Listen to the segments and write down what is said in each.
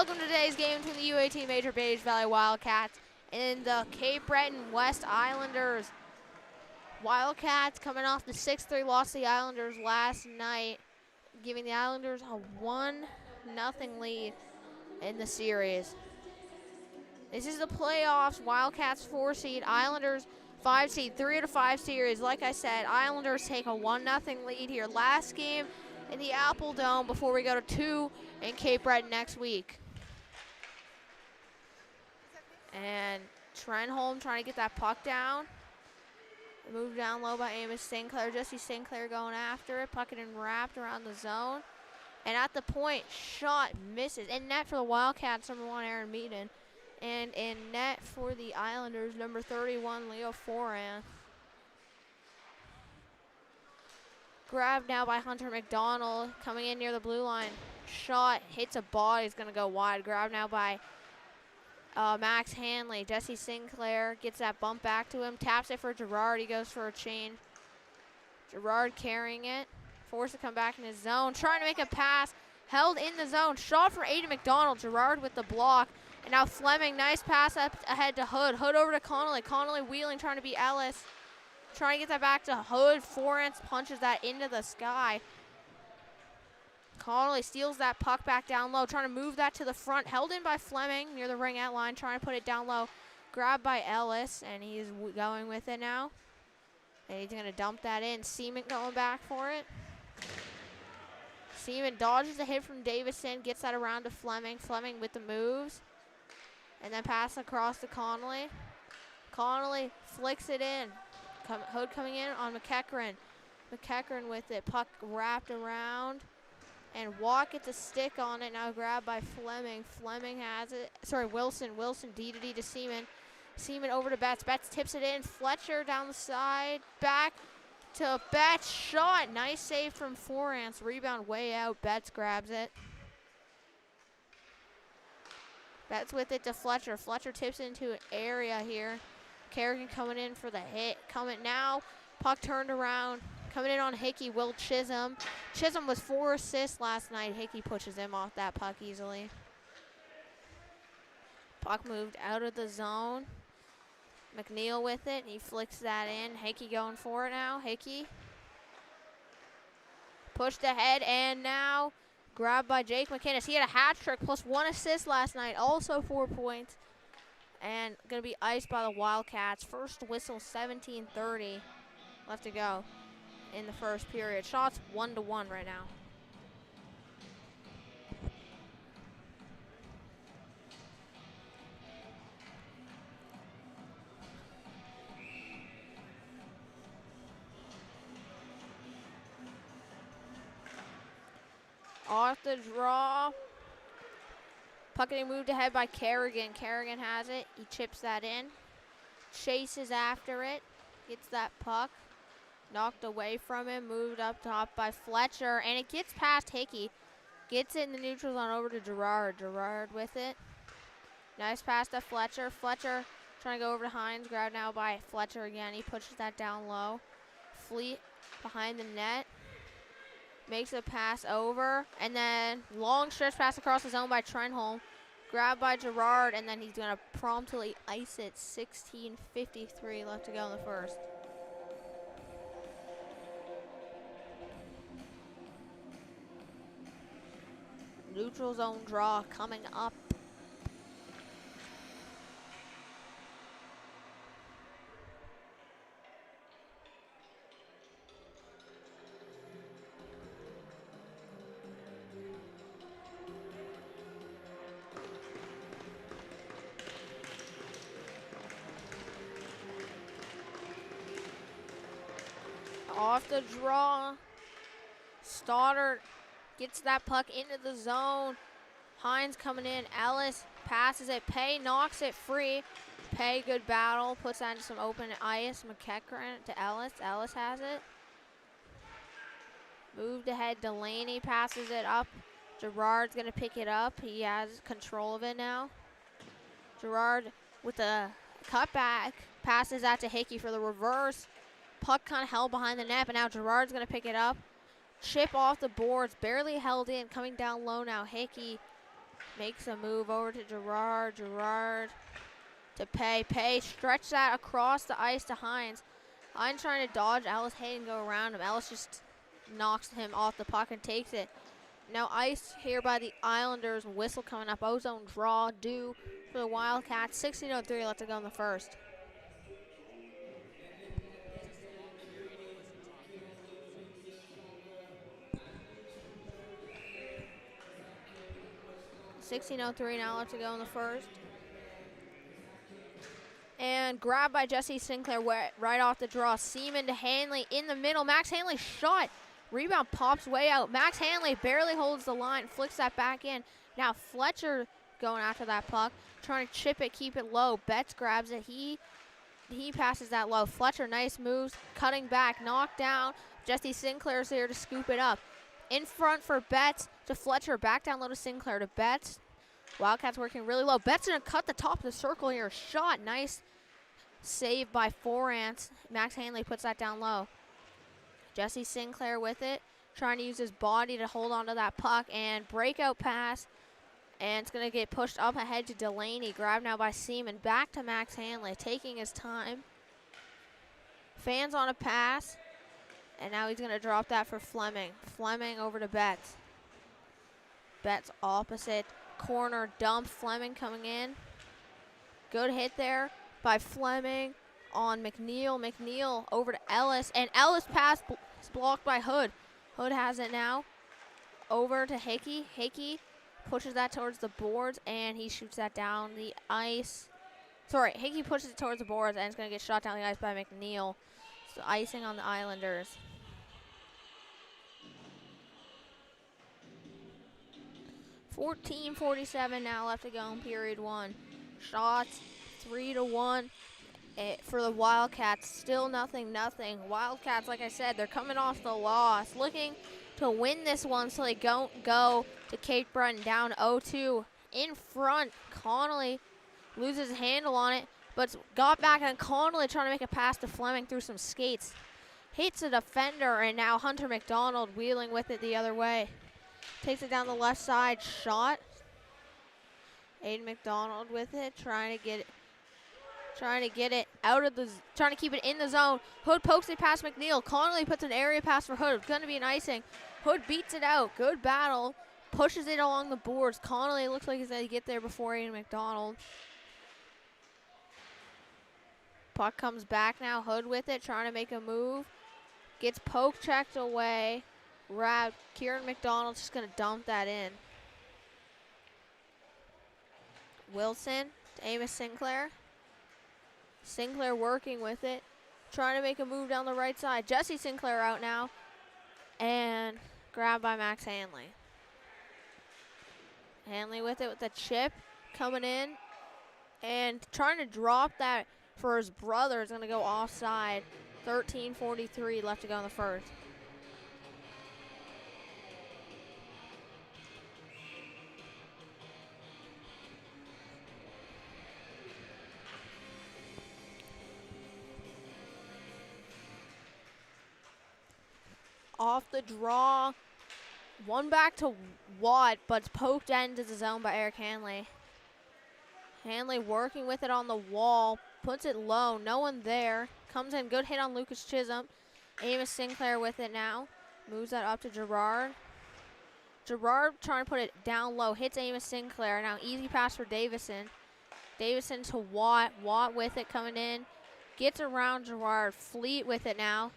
Welcome to today's game between the U18 Major Bage Valley Wildcats and the Cape Breton West Islanders. Wildcats coming off the 6-3 loss to the Islanders last night, giving the Islanders a 1-0 lead in the series. This is the playoffs. Wildcats 4 seed, Islanders 5 seed, 3 out of 5 series. Like I said, Islanders take a 1-0 lead here. Last game in the Apple Dome before we go to 2 in Cape Breton next week. And Trenholm trying to get that puck down. Moved down low by Amos Sinclair. Jesse Sinclair going after it. Puck getting wrapped around the zone. And at the point, shot misses. In net for the Wildcats, number 1, Aaron Meaden. And in net for the Islanders, number 31, Leo Foran. Grabbed now by Hunter McDonald, coming in near the blue line. Shot, hits a body, is going to go wide. Grabbed now by Max Hanley. Jesse Sinclair gets that bump back to him, taps it for Gerard. He goes for a change. Gerard carrying it, forced to come back in his zone, trying to make a pass, held in the zone. Shot for Aiden McDonald. Gerard with the block. And now Fleming, nice pass up ahead to Hood. Hood over to Connolly. Connolly wheeling, trying to beat Ellis. Trying to get that back to Hood. Forrance punches that into the sky. Connolly steals that puck back down low, trying to move that to the front. Held in by Fleming near the ring-out line, trying to put it down low. Grabbed by Ellis, and he's going with it now. And he's going to dump that in. Seaman going back for it. Seaman dodges a hit from Davison, gets that around to Fleming. Fleming with the moves. And then pass across to Connolly. Connolly flicks it in. Hood coming in on McEachran. McEachran with it. Puck wrapped around. And Watt gets a stick on it. Now grabbed by Fleming. Fleming has it. Sorry, Wilson. Wilson D to Seaman. Seaman over to Betts. Betts tips it in. Fletcher down the side. Back to Betts. Shot. Nice save from Forrance. Rebound way out. Betts grabs it. Betts with it to Fletcher. Fletcher tips it into an area here. Kerrigan coming in for the hit. Coming now. Puck turned around. Coming in on Hickey, Will Chisholm. Chisholm was 4 assists last night. Hickey pushes him off that puck easily. Puck moved out of the zone. McNeil with it. He flicks that in. Hickey going for it now. Hickey. Pushed ahead, and now grabbed by Jake McInnes. He had a hat trick plus 1 assist last night. Also 4 points. And going to be iced by the Wildcats. First whistle, 17:30 left to go in the first period. Shots 1-1 right now. Off the draw. Puck getting moved ahead by Kerrigan. Kerrigan has it. He chips that in. Chases after it. Gets that puck. Knocked away from him, moved up top by Fletcher, and it gets past Hickey. Gets it in the neutral zone over to Gerard. Gerard with it. Nice pass to Fletcher. Fletcher trying to go over to Hines. Grabbed now by Fletcher again. He pushes that down low. Fleet behind the net. Makes a pass over, and then long stretch pass across the zone by Trenholm. Grabbed by Gerard, and then he's going to promptly ice it. 16:53 left to go in the first. Neutral zone draw coming up. Off the draw. Stoddard gets that puck into the zone. Hines coming in. Ellis passes it. Pay knocks it free. Pay, good battle. Puts that into some open ice. McEachran to Ellis. Ellis has it. Moved ahead. Delaney passes it up. Gerard's going to pick it up. He has control of it now. Gerard with a cutback. Passes that to Hickey for the reverse. Puck kind of held behind the net, but now Gerard's going to pick it up. Chip off the boards, barely held in, coming down low now. Hickey Makes a move over to Gerard. Gerard to Pay. Pay stretch that across the ice to Hines. Hines trying to dodge Ellis Hayden, go around him. Ellis just knocks him off the puck and takes it. Now ice here by the Islanders. Whistle coming up. Ozone draw due for the Wildcats. 16:03 left to go in the first. .03 now left to go in the first. And grabbed by Jesse Sinclair right off the draw. Seaman to Hanley in the middle. Max Hanley shot. Rebound pops way out. Max Hanley barely holds the line, flicks that back in. Now Fletcher going after that puck, trying to chip it, keep it low. Betts grabs it. He passes that low. Fletcher, nice moves, cutting back, knocked down. Jesse Sinclair's there to scoop it up. In front for Betts to Fletcher, back down low to Sinclair to Betts. Wildcats working really low. Betts gonna cut the top of the circle here. Shot, nice save by Forance. Max Hanley puts that down low. Jesse Sinclair with it, trying to use his body to hold onto that puck and breakout pass. And it's gonna get pushed up ahead to Delaney. Grabbed now by Seaman. Back to Max Hanley, taking his time. Fans on a pass. And now he's gonna drop that for Fleming. Fleming over to Betts. Betts opposite corner dump. Fleming coming in. Good hit there by Fleming on McNeil. McNeil over to Ellis. And Ellis pass blocked by Hood. Hood has it now. Over to Hickey. Hickey pushes that towards the boards and he shoots that down the ice. Sorry, Hickey pushes it towards the boards and it's going to get shot down the ice by McNeil. So icing on the Islanders. .47 now left to go in period one. Shots 3-1 for the Wildcats. Still nothing. Wildcats, like I said, they're coming off the loss. Looking to win this one so they don't go to Cape Breton down 0-2. In front, Connolly loses his handle on it, but got back and Connolly trying to make a pass to Fleming through some skates. Hits a defender and now Hunter McDonald wheeling with it the other way. Takes it down the left side, shot. Aiden McDonald with it, trying to get it out of the, trying to keep it in the zone. Hood pokes it past McNeil. Connolly puts an area pass for Hood. It's going to be an icing. Hood beats it out. Good battle. Pushes it along the boards. Connolly looks like he's going to get there before Aiden McDonald. Puck comes back now. Hood with it, trying to make a move. Gets poke checked away. Kieran McDonald's just going to dump that in. Wilson to Amos Sinclair. Sinclair working with it. Trying to make a move down the right side. Jesse Sinclair out now. And grabbed by Max Hanley. Hanley with it with the chip. Coming in. And trying to drop that for his brother. Is going to go offside. 13:43 left to go in the first. Off the draw. One back to Watt, but it's poked into the zone by Eric Hanley. Hanley working with it on the wall. Puts it low. No one there. Comes in. Good hit on Lucas Chisholm. Amos Sinclair with it now. Moves that up to Gerard. Gerard trying to put it down low. Hits Amos Sinclair. Now easy pass for Davison. Davison to Watt. Watt with it coming in. Gets around Gerard. Fleet with it now.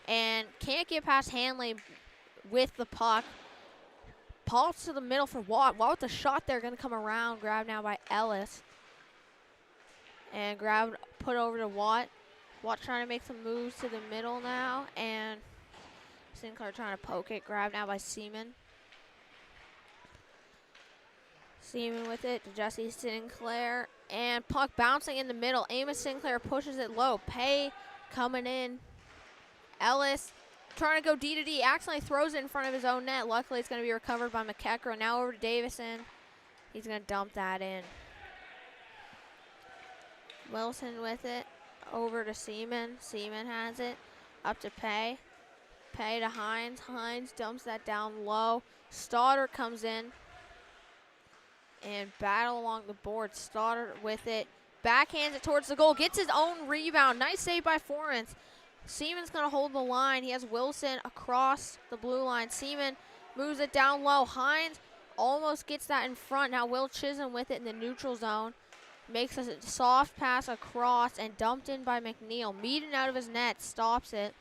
And can't get past Hanley with the puck. Pops to the middle for Watt. Watt with the shot there, going to come around. Grabbed now by Ellis. And put over to Watt. Watt trying to make some moves to the middle now. And Sinclair trying to poke it. Grabbed now by Seaman. Seaman with it to Jesse Sinclair. And puck bouncing in the middle. Amos Sinclair pushes it low. Pay coming in. Ellis trying to go D to D. Accidentally throws it in front of his own net. Luckily, it's going to be recovered by McEachran. Now over to Davison. He's going to dump that in. Wilson with it. Over to Seaman. Seaman has it. Up to Pay. Pay to Hines. Hines dumps that down low. Stoddard comes in. and battle along the board. Stoddard with it. Backhands it towards the goal. Gets his own rebound. Nice save by Forens. Seaman's going to hold the line. He has Wilson across the blue line. Seaman moves it down low. Hines almost gets that in front. Now Will Chisholm with it in the neutral zone. Makes a soft pass across and dumped in by McNeil. Meaden out of his net. Stops it.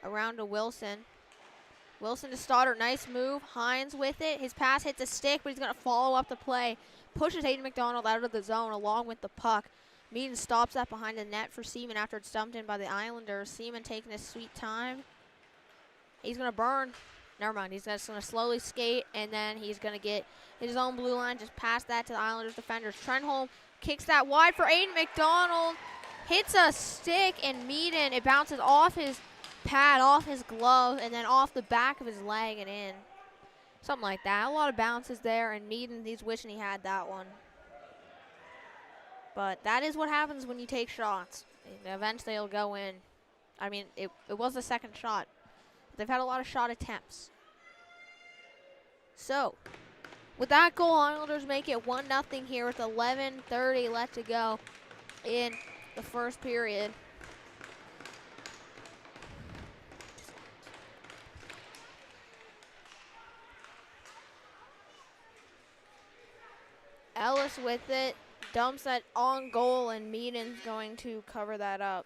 Around to Wilson. Wilson to Stoddard. Nice move. Hines with it. His pass hits a stick, but he's going to follow up the play. Pushes Hayden McDonald out of the zone along with the puck. Meaden stops that behind the net for Seaman after it's dumped in by the Islanders. Seaman taking his sweet time. He's going to burn. Never mind. He's just going to slowly skate, and then he's going to get his own blue line. Just pass that to the Islanders defenders. Trenholm kicks that wide for Hayden McDonald. Hits a stick, and Meaden, it bounces off his pad, off his glove, and then off the back of his leg and in. Something like that. A lot of bounces there, and Meaden, he's wishing he had that one. But that is what happens when you take shots. Eventually it'll go in. I mean, it was the second shot. They've had a lot of shot attempts. So, with that goal, Islanders make it 1-0 here with 11:30 left to go in the first period. Ellis with it. Dumps that on goal, and Meaden's going to cover that up.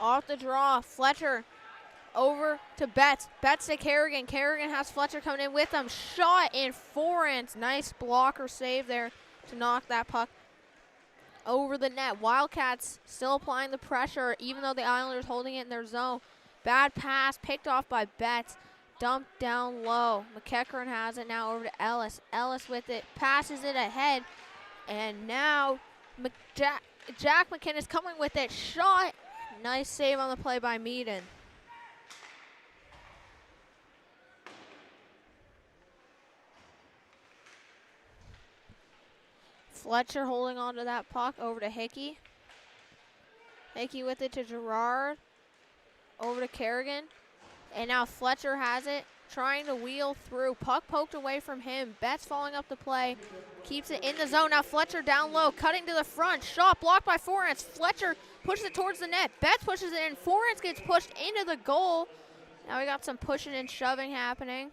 Off the draw, Fletcher over to Betts. Betts to Kerrigan. Kerrigan has Fletcher coming in with him. Shot in forehand. Nice blocker save there to knock that puck over the net. Wildcats still applying the pressure, even though the Islanders holding it in their zone. Bad pass picked off by Betts. Dumped down low. McEachern has it now over to Ellis. Ellis with it. Passes it ahead. And now Jack McKinnon coming with it. Shot. Nice save on the play by Meaden. Fletcher holding on to that puck over to Hickey. Hickey with it to Gerard. Over to Kerrigan. And now Fletcher has it, trying to wheel through. Puck poked away from him. Betts following up the play. Keeps it in the zone. Now Fletcher down low, cutting to the front. Shot blocked by Forens. Fletcher pushes it towards the net. Betts pushes it in. Forens gets pushed into the goal. Now we got some pushing and shoving happening.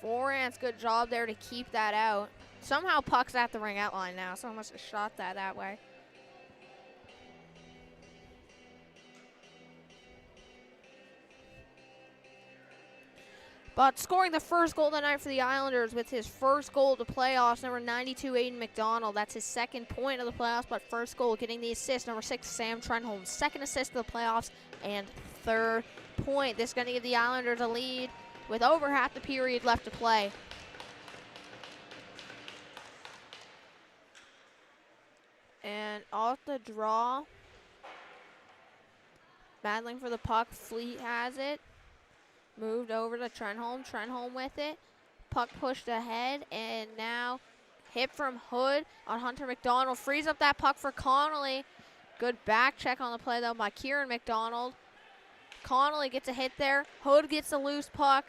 Forens, good job there to keep that out. Somehow puck's at the ring out line now. Someone must have shot that way. But scoring the first goal of the night for the Islanders with his first goal of the playoffs, number 92, Hayden McDonald. That's his second point of the playoffs, but first goal getting the assist. Number 6, Sam Trenholm, second assist of the playoffs and third point. This is going to give the Islanders a lead with over half the period left to play. And off the draw, battling for the puck, Fleet has it. Moved over to Trenholm. Trenholm with it. Puck pushed ahead, and now hit from Hood on Hunter McDonald. Frees up that puck for Connolly. Good back check on the play, though, by Kieran McDonald. Connolly gets a hit there. Hood gets a loose puck.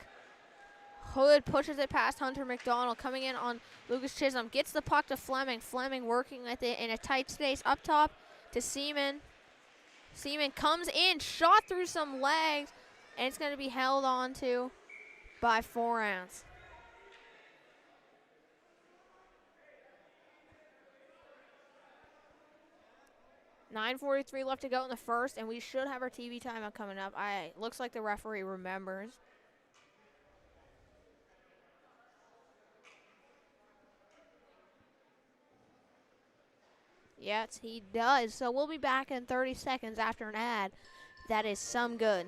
Hood pushes it past Hunter McDonald. Coming in on Lucas Chisholm. Gets the puck to Fleming. Fleming working with it in a tight space up top to Seaman. Seaman comes in. Shot through some legs. And it's going to be held on to by Forens. $9:43 left to go in the first, and we should have our TV timeout coming up. Looks like the referee remembers. Yes, he does. So we'll be back in 30 seconds after an ad. That is some good.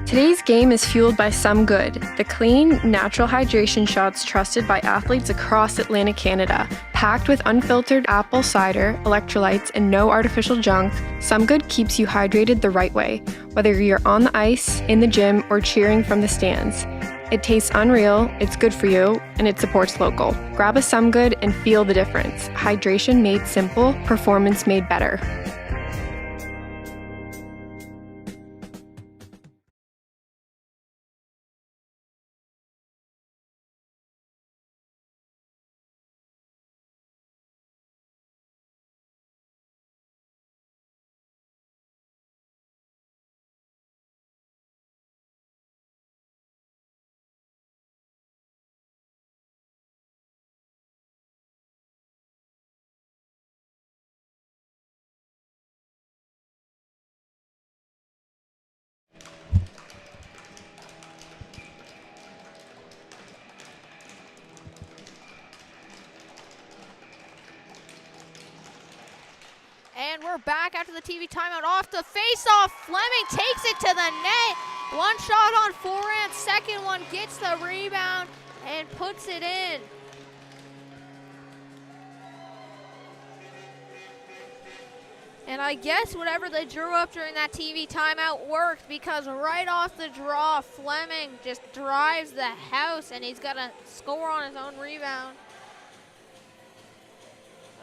Today's game is fueled by Some Good, the clean, natural hydration shots trusted by athletes across Atlantic Canada. Packed with unfiltered apple cider, electrolytes, and no artificial junk, Some Good keeps you hydrated the right way, whether you're on the ice, in the gym, or cheering from the stands. It tastes unreal, it's good for you, and it supports local. Grab a Some Good and feel the difference. Hydration made simple, performance made better. And we're back after the TV timeout. Off the face-off, Fleming takes it to the net. One shot on forehand, second one gets the rebound and puts it in. And I guess whatever they drew up during that TV timeout worked, because right off the draw, Fleming just drives the house and he's got to score on his own rebound.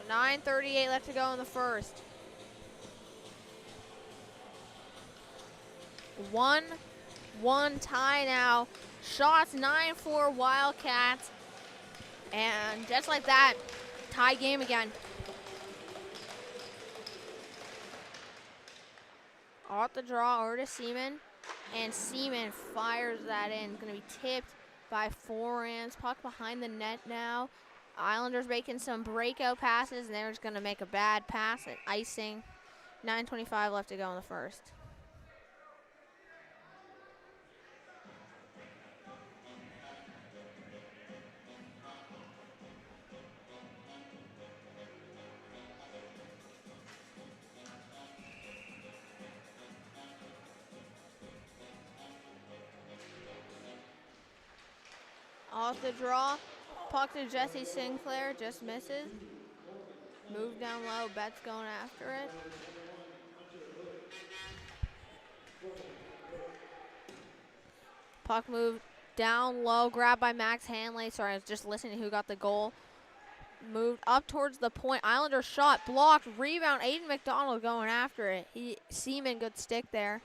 9:38 left to go in the first. 1-1 tie now. Shots 9-4 Wildcats. And just like that, tie game again. Off the draw over to Seaman. And Seaman fires that in. It's going to be tipped by forehands. Puck behind the net now. Islanders making some breakout passes, and they're just going to make a bad pass at icing. 9:25 left to go in the first. Off the draw, puck to Jesse Sinclair, just misses. Move down low, Betts going after it. Puck move down low, grabbed by Max Hanley. Sorry, I was just listening to who got the goal. Moved up towards the point. Islander shot, blocked, rebound. Aiden McDonald going after it. Seaman, good stick there.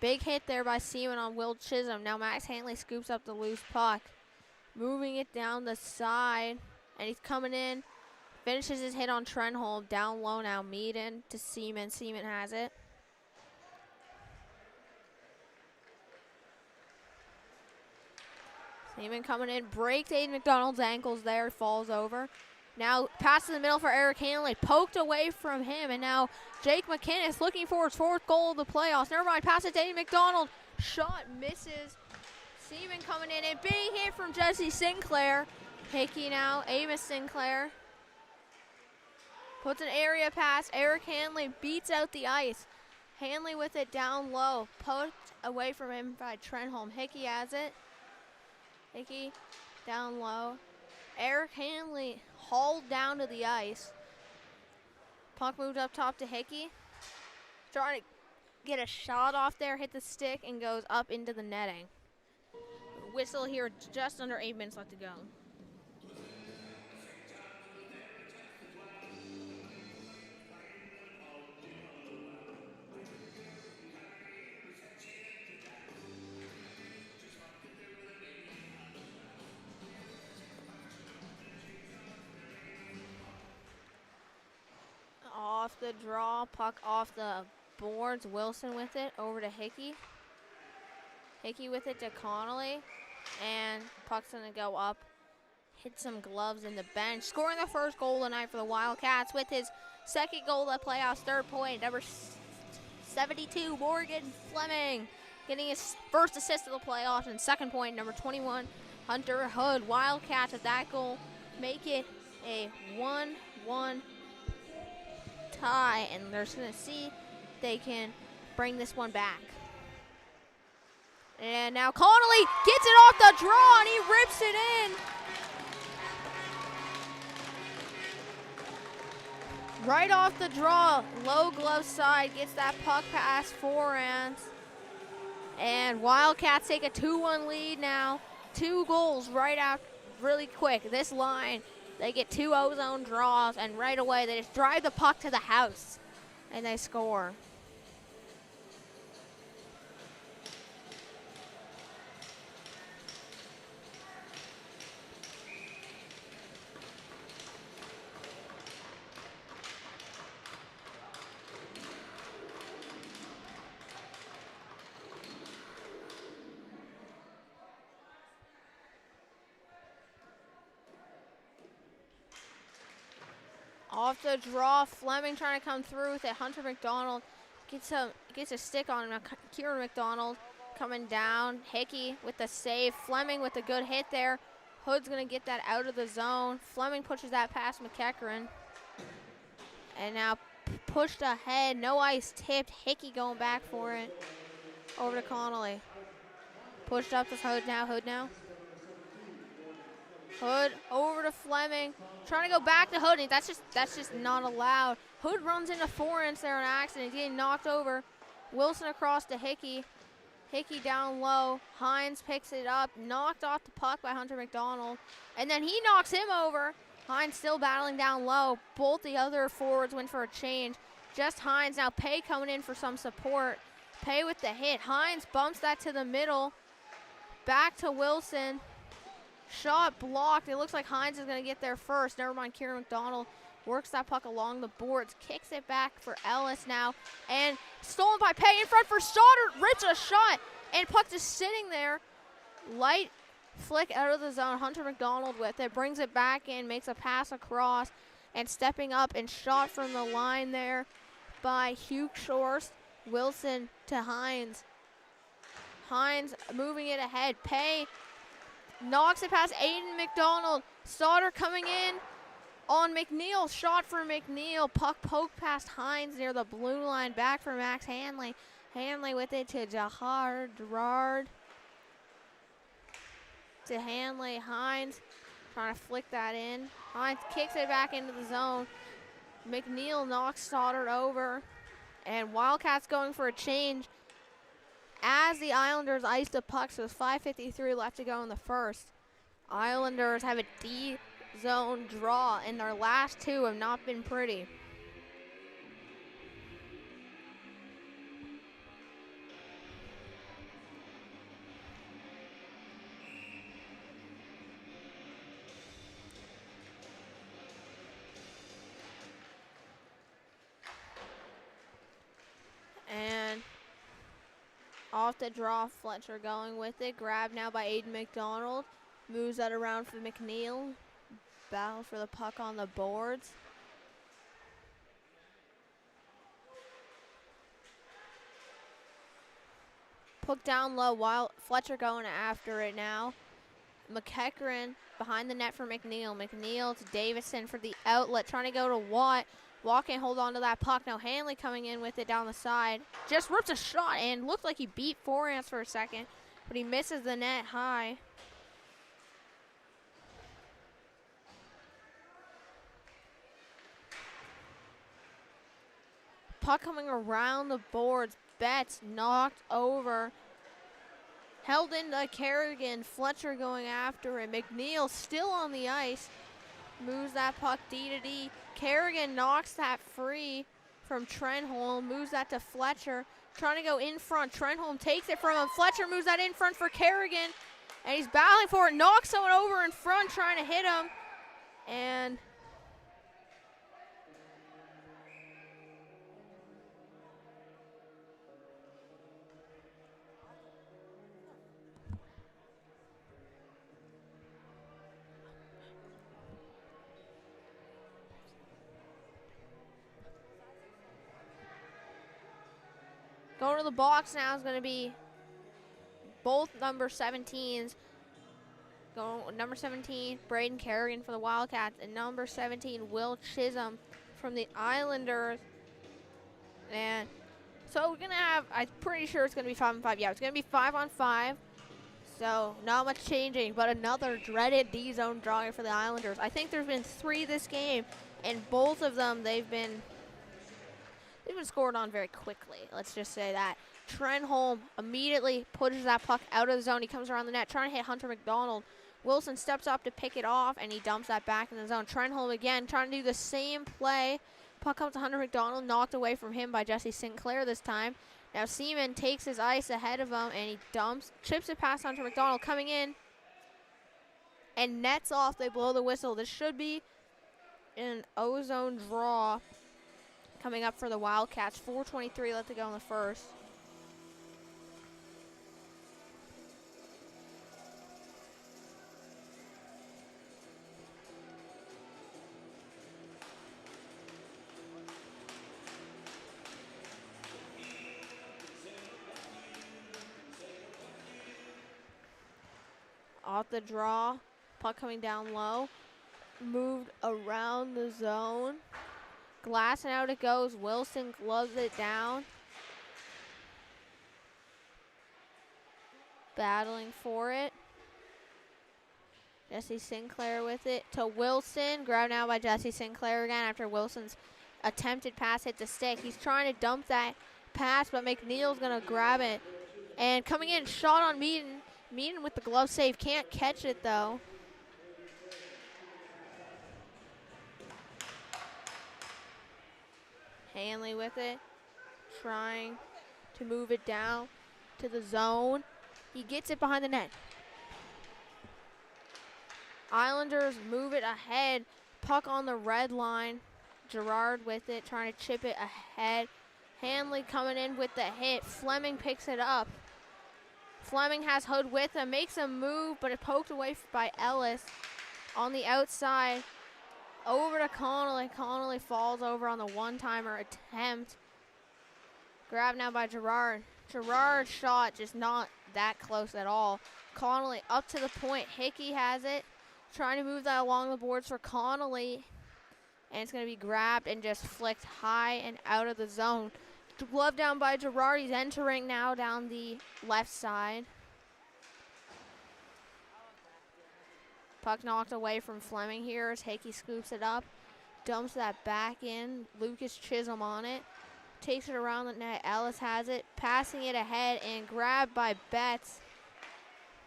Big hit there by Seaman on Will Chisholm. Now Max Hanley scoops up the loose puck. Moving it down the side, and he's coming in. Finishes his hit on Trenholm. Down low now, Meaden to Seaman. Seaman has it. Seaman coming in, breaks Aiden McDonald's ankles there, falls over. Now pass to the middle for Eric Hanley, poked away from him, and now Jake McInnes looking for his fourth goal of the playoffs. Never mind, pass it to Aiden McDonald. Shot misses. Seaman coming in, a big hit from Jesse Sinclair. Hickey now, Amos Sinclair. Puts an area pass, Eric Hanley beats out the ice. Hanley with it down low, poked away from him by Trenholm. Hickey has it. Hickey down low. Eric Hanley hauled down to the ice. Puck moved up top to Hickey. Trying to get a shot off there, hit the stick, and goes up into the netting. Whistle here, just under 8 minutes left to go. Off the draw, puck off the boards. Wilson with it, over to Hickey. Hickey with it to Connolly, and puck's gonna go up. Hit some gloves in the bench. Scoring the first goal tonight for the Wildcats with his second goal of the playoffs, third point. Number 72, Morgan Fleming, getting his first assist of the playoffs, and second point, number 21, Hunter Hood. Wildcats with that goal make it a 1-1 tie, and they're just going to see if they can bring this one back. And now Connolly gets it off the draw and he rips it in. Right off the draw, low glove side, gets that puck past forehands. And Wildcats take a 2-1 lead now. 2 goals right out really quick. This line, they get 2 ozone draws, and right away they just drive the puck to the house, and they score. Off the draw, Fleming trying to come through with it. Hunter McDonald gets a stick on him. Kieran McDonald coming down. Hickey with the save. Fleming with a good hit there. Hood's going to get that out of the zone. Fleming pushes that past McEachran. And now pushed ahead. No ice tipped. Hickey going back for it. Over to Connolly. Pushed up to Hood now. Hood over to Fleming. Trying to go back to Hood. That's just not allowed. Hood runs into forehands there on accident. He's getting knocked over. Wilson across to Hickey. Hickey down low. Hines picks it up. Knocked off the puck by Hunter McDonald. And then he knocks him over. Hines still battling down low. Both the other forwards went for a change. Just Hines. Now Pay coming in for some support. Pay with the hit. Hines bumps that to the middle. Back to Wilson. Shot blocked. It looks like Hines is going to get there first. Never mind, Kieran McDonald works that puck along the boards. Kicks it back for Ellis now. And stolen by Pay in front for Stoddard. Rips a shot. And puck just sitting there. Light flick out of the zone. Hunter McDonald with it. Brings it back in. Makes a pass across. And stepping up and shot from the line there by Hugh Shorst. Wilson to Hines. Hines moving it ahead. Pay knocks it past Aiden McDonald. Stoddard coming in on McNeil. Shot for McNeil. Puck poked past Hines near the blue line. Back for Max Hanley. Hanley with it to Gerard. To Hanley. Hines trying to flick that in. Hines kicks it back into the zone. McNeil knocks Stoddard over. And Wildcats going for a change as the Islanders ice the puck, so there's 5:53 left to go in the first. Islanders have a D-zone draw, and their last 2 have not been pretty. And off the draw, Fletcher going with it. Grabbed now by Aiden McDonald. Moves that around for McNeil. Battle for the puck on the boards. Puck down low while Fletcher going after it now. McEachran behind the net for McNeil. McNeil to Davison for the outlet. Trying to go to Watt. Watt can't hold on to that puck. Now Hanley coming in with it down the side. Just rips a shot and looked like he beat forehands for a second, but he misses the net high. Puck coming around the boards. Betts knocked over. Held into Kerrigan. Fletcher going after it. McNeil still on the ice. Moves that puck D to D. Kerrigan knocks that free from Trenholm. Moves that to Fletcher. Trying to go in front. Trenholm takes it from him. Fletcher moves that in front for Kerrigan. And he's battling for it. Knocks someone over in front trying to hit him. And going to the box now is going to be both number 17s. Going number 17, Braden Kerrigan for the Wildcats, and number 17, Will Chisholm from the Islanders. And So we're going to have, I'm pretty sure it's going to be 5-on-5. Yeah, it's going to be 5-on-5. So not much changing, but another dreaded D-zone drawing for the Islanders. I think there's been 3 this game, and both of them they've been scored on very quickly. Let's just say that. Trenholm immediately pushes that puck out of the zone. He comes around the net trying to hit Hunter McDonald. Wilson steps up to pick it off, and he dumps that back in the zone. Trenholm again trying to do the same play. Puck comes to Hunter McDonald, knocked away from him by Jesse Sinclair this time. Now Seaman takes his ice ahead of him, and he chips it past Hunter McDonald coming in, and nets off. They blow the whistle. This should be an O-zone draw coming up for the Wildcats. 4:23 left to go in the first. Off the draw, puck coming down low, moved around the zone. Glass and out it goes. Wilson gloves it down. Battling for it. Jesse Sinclair with it to Wilson. Grabbed now by Jesse Sinclair again after Wilson's attempted pass hit the stick. He's trying to dump that pass, but McNeil's going to grab it. And coming in, shot on Meaden. Meaden with the glove save. Can't catch it, though. Hanley with it, trying to move it down to the zone. He gets it behind the net. Islanders move it ahead. Puck on the red line. Gerard with it, trying to chip it ahead. Hanley coming in with the hit. Fleming picks it up. Fleming has Hood with him, makes a move, but it poked away by Ellis on the outside. Over to Connolly. Connolly falls over on the one-timer attempt. Grabbed now by Gerard. Gerard's shot just not that close at all. Connolly up to the point. Hickey has it. Trying to move that along the boards for Connolly. And it's going to be grabbed and just flicked high and out of the zone. Glove down by Gerard. He's entering now down the left side. Puck knocked away from Fleming here as Hickey scoops it up. Dumps that back in. Lucas Chisholm on it. Takes it around the net. Ellis has it. Passing it ahead and grabbed by Betts.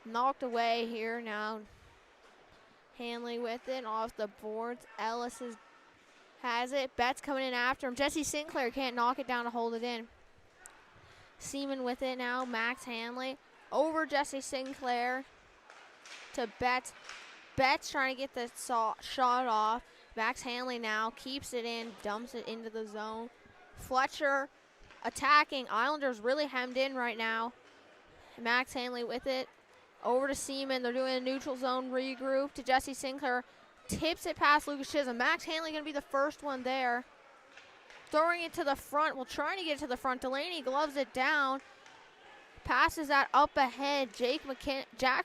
Knocked away here now. Hanley with it off the boards. Ellis has it. Betts coming in after him. Jesse Sinclair can't knock it down to hold it in. Seaman with it now. Max Hanley over Jesse Sinclair to Betts. Betts trying to get the shot off. Max Hanley now keeps it in, dumps it into the zone. Fletcher attacking. Islanders really hemmed in right now. Max Hanley with it. Over to Seaman. They're doing a neutral zone regroup to Jesse Sinclair. Tips it past Lucas Chisholm. Max Hanley going to be the first one there. Throwing it to the front. Well, trying to get it to the front. Delaney gloves it down. Passes that up ahead. Jack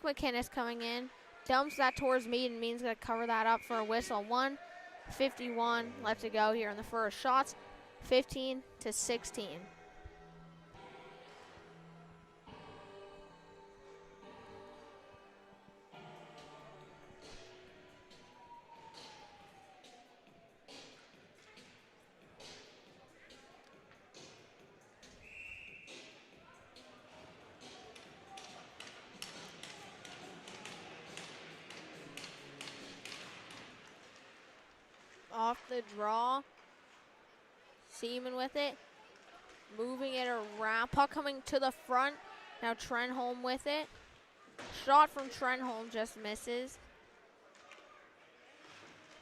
McInnes coming in. Dumps that towards Meaden. Meaden's going to cover that up for a whistle. 1:51 left to go here in the first. Shots 15-16. Off the draw. Seaman with it. Moving it around. Puck coming to the front. Now Trenholm with it. Shot from Trenholm just misses.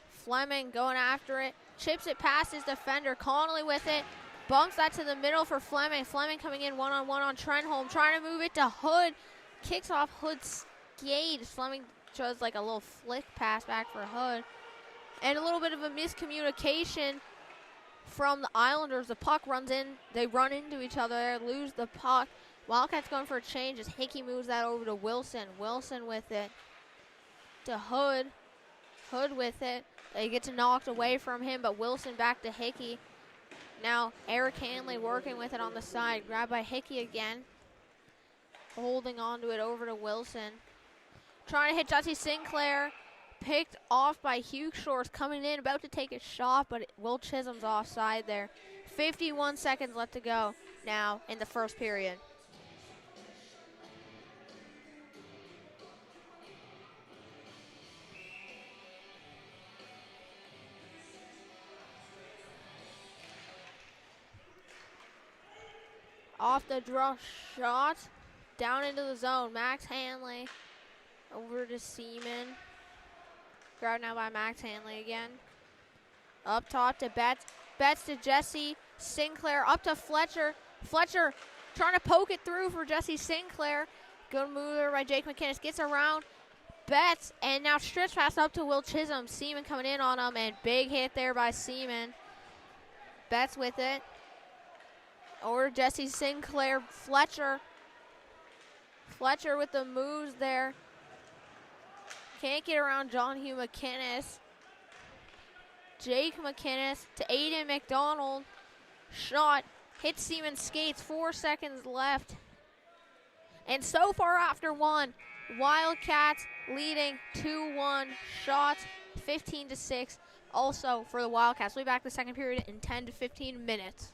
Fleming going after it. Chips it past his defender. Connolly with it. Bumps that to the middle for Fleming. Fleming coming in one-on-one on Trenholm. Trying to move it to Hood. Kicks off Hood's skate. Fleming shows like a little flick pass back for Hood. And a little bit of a miscommunication from the Islanders. The puck runs in. They run into each other, lose the puck. Wildcats going for a change as Hickey moves that over to Wilson. Wilson with it to Hood. Hood with it. They get to knocked away from him, but Wilson back to Hickey. Now Eric Hanley working with it on the side. Grabbed by Hickey again. Holding on to it over to Wilson. Trying to hit Jesse Sinclair. Picked off by Hugh Shores coming in, about to take a shot, but Will Chisholm's offside there. 51 seconds left to go now in the first period. Off the draw shot, down into the zone. Max Hanley over to Seaman. Grabbed now by Max Hanley again. Up top to Betts. Betts to Jesse Sinclair. Up to Fletcher. Fletcher trying to poke it through for Jesse Sinclair. Good move there by Jake McInnes. Gets around Betts. And now stretch pass up to Will Chisholm. Seaman coming in on him. And big hit there by Seaman. Betts with it. Over Jesse Sinclair. Fletcher. Fletcher with the moves there. Can't get around John Hugh McInnes. Jake McInnes to Aiden McDonald. Shot. Hits Seaman's skates. 4 seconds left. And so far after one, Wildcats leading 2-1. Shots 15-6. Also for the Wildcats. We'll be back the second period in 10 to 15 minutes.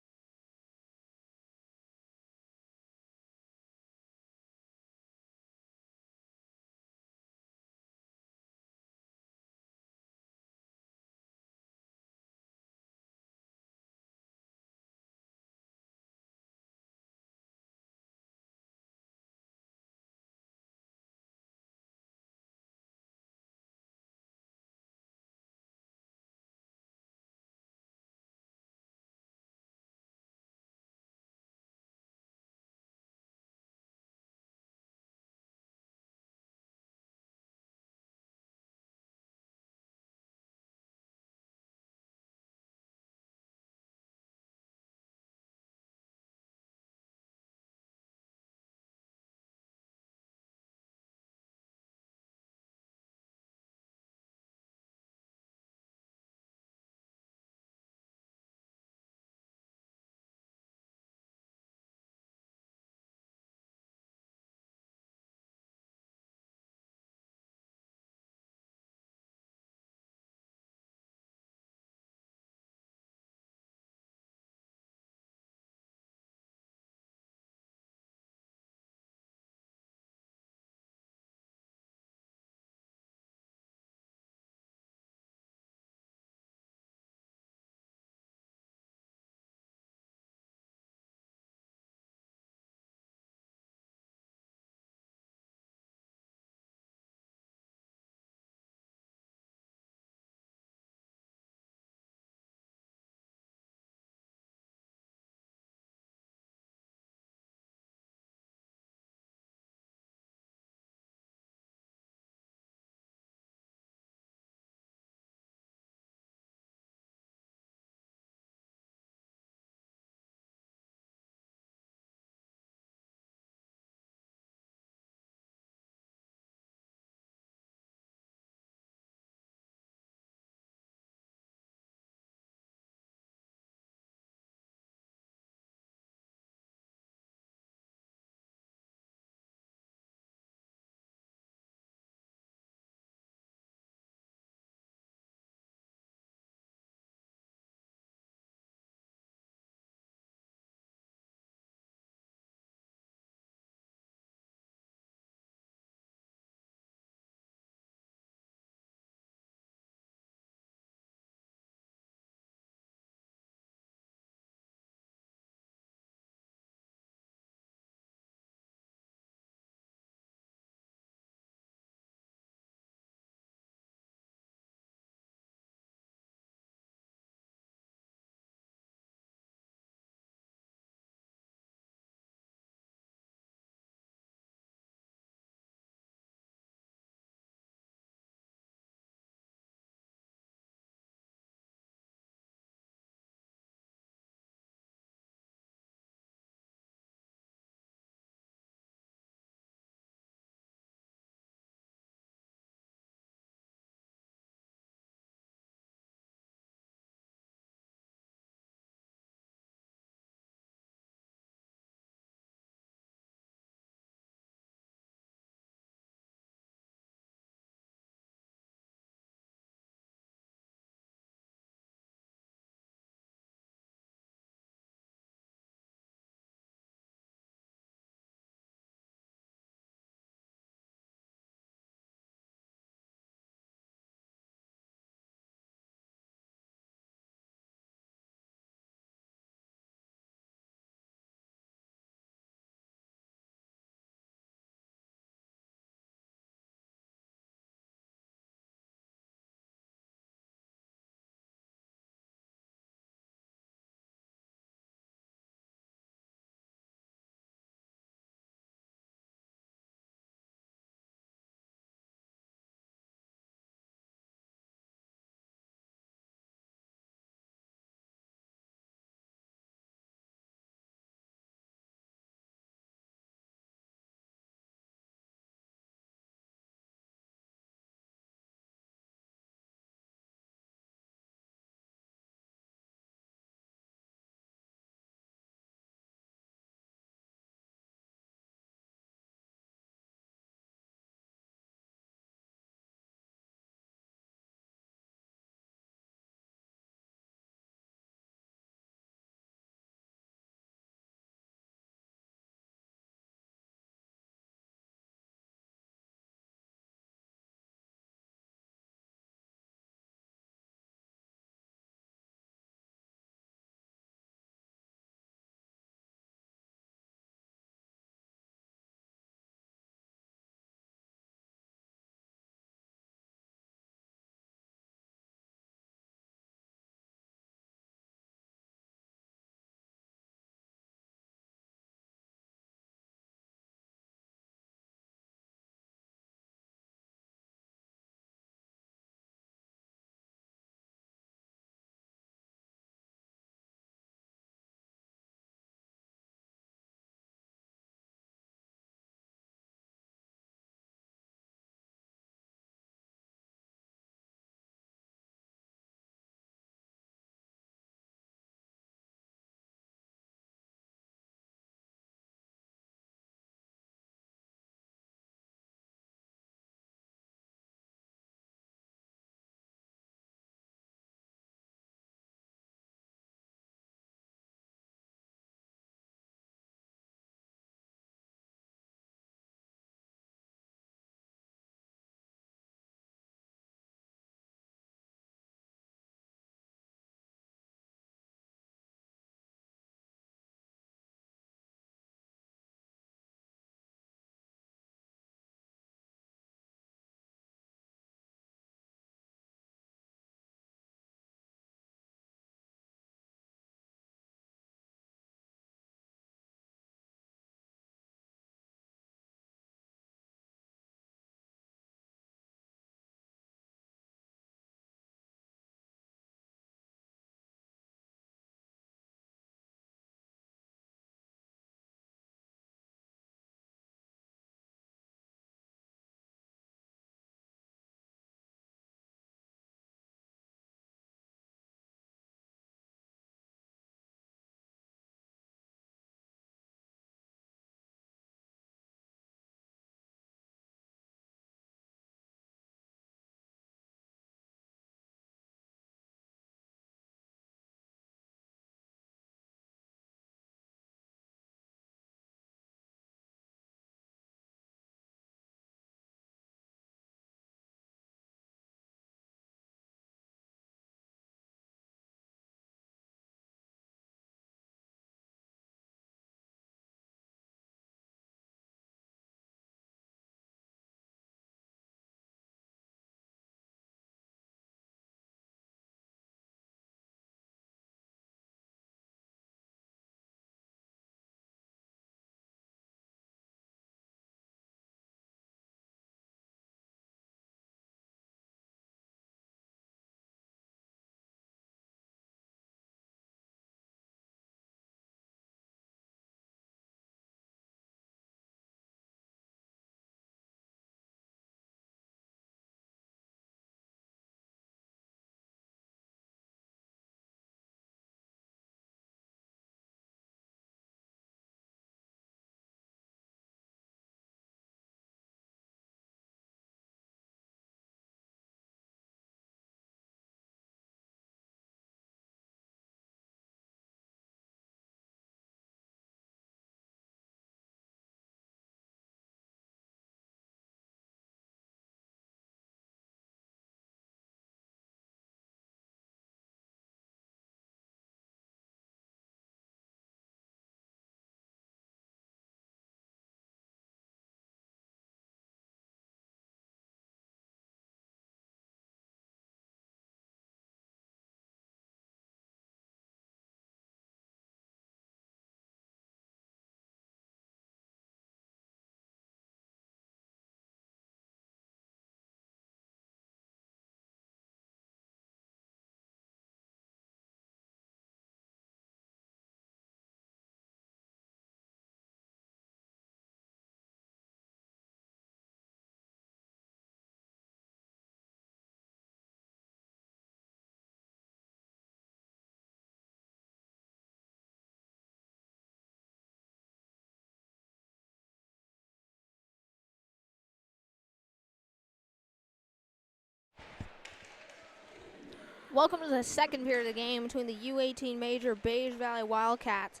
Welcome to the second period of the game between the U18 major Bage Valley Wildcats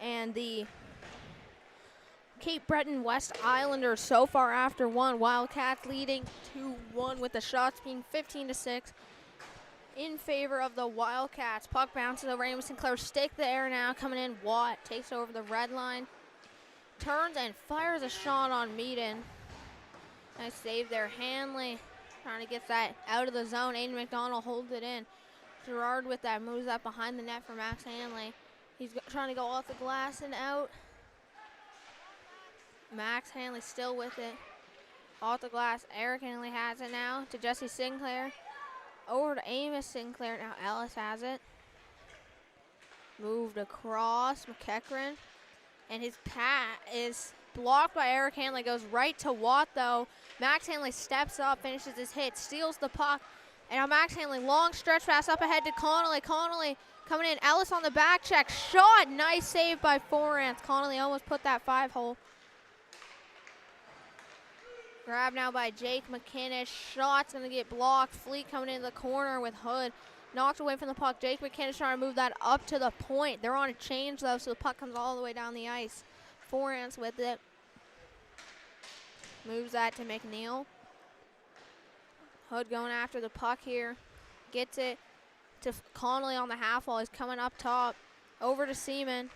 and the Cape Breton West Islanders. So far after one, Wildcats leading 2-1 with the shots being 15-6 in favor of the Wildcats. Puck bounces over Amos Sinclair's stick there now coming in. Watt takes over the red line, turns and fires a shot on Meaden. Nice save there. Hanley trying to get that out of the zone. Aiden McDonald holds it in. Gerard with that moves up behind the net for Max Hanley. He's trying to go off the glass and out. Max Hanley still with it. Off the glass. Eric Hanley has it now to Jesse Sinclair. Over to Amos Sinclair. Now Ellis has it. Moved across McEachran. And his pass is blocked by Eric Hanley. Goes right to Watt though. Max Hanley steps up, finishes his hit, steals the puck. And now Max Hanley, long stretch pass up ahead to Connolly. Connolly coming in. Ellis on the back check. Shot. Nice save by Forrance. Connolly almost put that 5-hole. Grab now by Jake McKinnis. Shot's going to get blocked. Fleet coming into the corner with Hood. Knocked away from the puck. Jake McKinnis trying to move that up to the point. They're on a change, though, so the puck comes all the way down the ice. Forrance with it. Moves that to McNeil. Hood going after the puck here. Gets it to Connolly on the half wall. He's coming up top. Over to Seaman.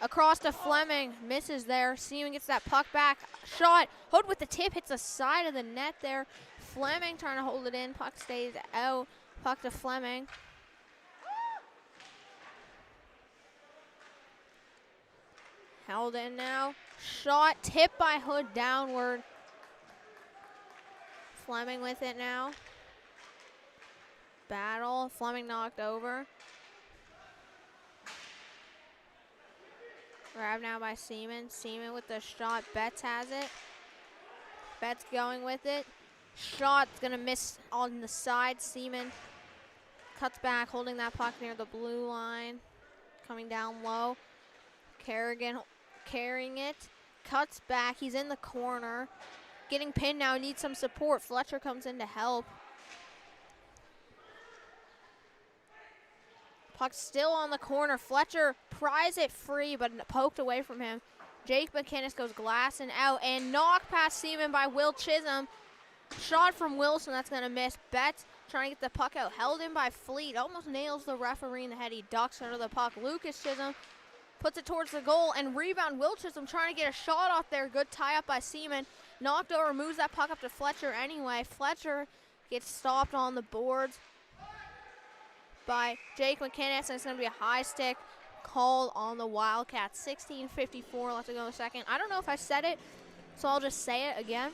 Across to Fleming. Misses there. Seaman gets that puck back. Shot. Hood with the tip. Hits the side of the net there. Fleming trying to hold it in. Puck stays out. Puck to Fleming. Held in now. Shot. Tipped by Hood downward. Fleming with it now. Battle. Fleming knocked over. Grab now by Seaman. Seaman with the shot. Betts has it. Betts going with it. Shot's going to miss on the side. Seaman cuts back, holding that puck near the blue line. Coming down low. Kerrigan carrying it. Cuts back. He's in the corner. Getting pinned now. Needs some support. Fletcher comes in to help. Puck still on the corner. Fletcher pries it free, but poked away from him. Jake McKinnis goes glassing out and knocked past Seaman by Will Chisholm. Shot from Wilson. That's going to miss. Betts trying to get the puck out. Held in by Fleet. Almost nails the referee in the head. He ducks under the puck. Lucas Chisholm puts it towards the goal and rebound. Will Chisholm trying to get a shot off there. Good tie up by Seaman. Knocked over. Moves that puck up to Fletcher anyway. Fletcher gets stopped on the boards by Jake McKinnis, and it's going to be a high stick called on the Wildcats. 16:54 left to go in the second. I don't know if I said it, so I'll just say it again.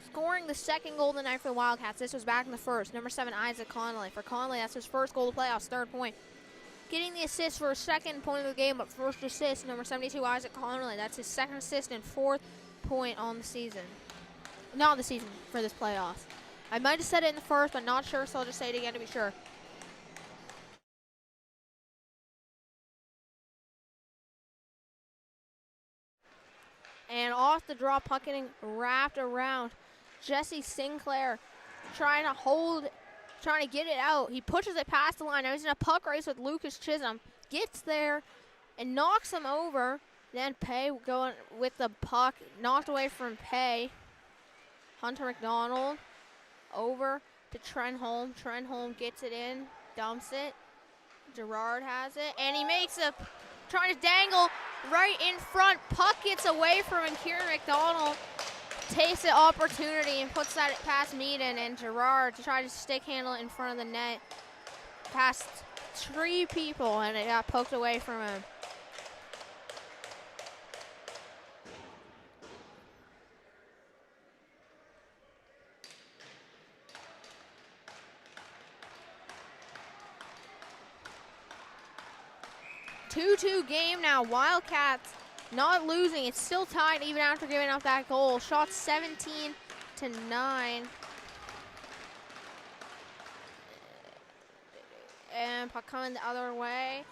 Scoring the second goal of the night for the Wildcats. This was back in the first. Number 7, Isaac Connolly. For Connolly, that's his first goal of the playoffs, third point. Getting the assist for his second point of the game, but first assist, number 72, Isaac Connolly. That's his second assist and fourth point on the season. Not the season, for this playoff. I might have said it in the first, but not sure, so I'll just say it again to be sure. And off the draw, puck getting wrapped around. Jesse Sinclair trying to get it out. He pushes it past the line. Now he's in a puck race with Lucas Chisholm. Gets there and knocks him over. Then Pay going with the puck. Knocked away from Pay. Hunter McDonald over to Trenholm. Trenholm gets it in, dumps it. Gerard has it, and he makes a, trying to dangle right in front. Puck gets away from him. Kieran McDonald takes the opportunity and puts that past Meaden and Gerard to try to stick handle it in front of the net. Past 3 people, and it got poked away from him. Two-2 game now. Wildcats not losing. It's still tied even after giving up that goal. Shots 17-9. And puck coming the other way.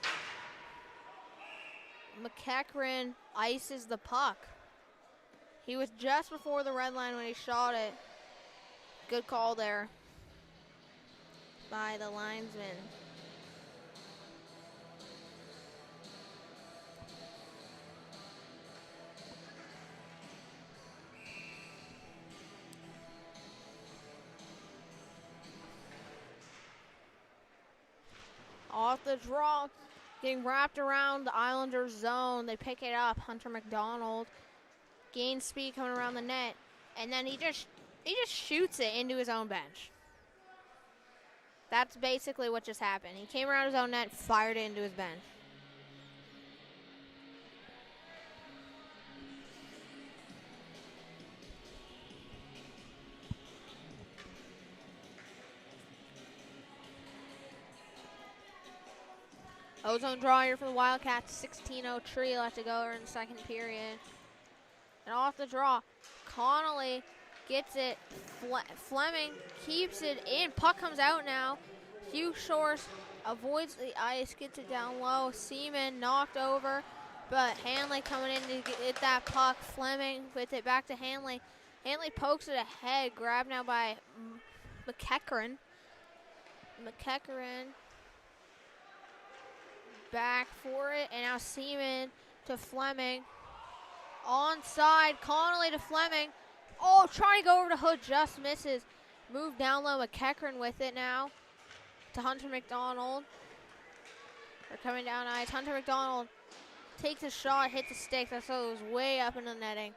McEachran ices the puck. He was just before the red line when he shot it. Good call there. by the linesman. Off the draw, getting wrapped around the Islanders zone. They pick it up. Hunter McDonald gains speed coming around the net, and then he just shoots it into his own bench. That's basically what just happened. He came around his own net, fired it into his bench. Ozone draw here for the Wildcats. 16-0 tree left to go in the second period. And off the draw, Connolly gets it. Fleming keeps it in. Puck comes out now. Hugh Shores avoids the ice, gets it down low. Seaman knocked over, but Hanley coming in to get that puck. Fleming with it back to Hanley. Hanley pokes it ahead. Grabbed now by McEachran. McEachran back for it, and now Seaman to Fleming. Onside, Connolly to Fleming. Oh, trying to go over to Hood, just misses. Move down low, McEachran with it now to Hunter McDonald. They're coming down ice. Hunter McDonald takes a shot, hits the stick. That's so it was way up in the netting.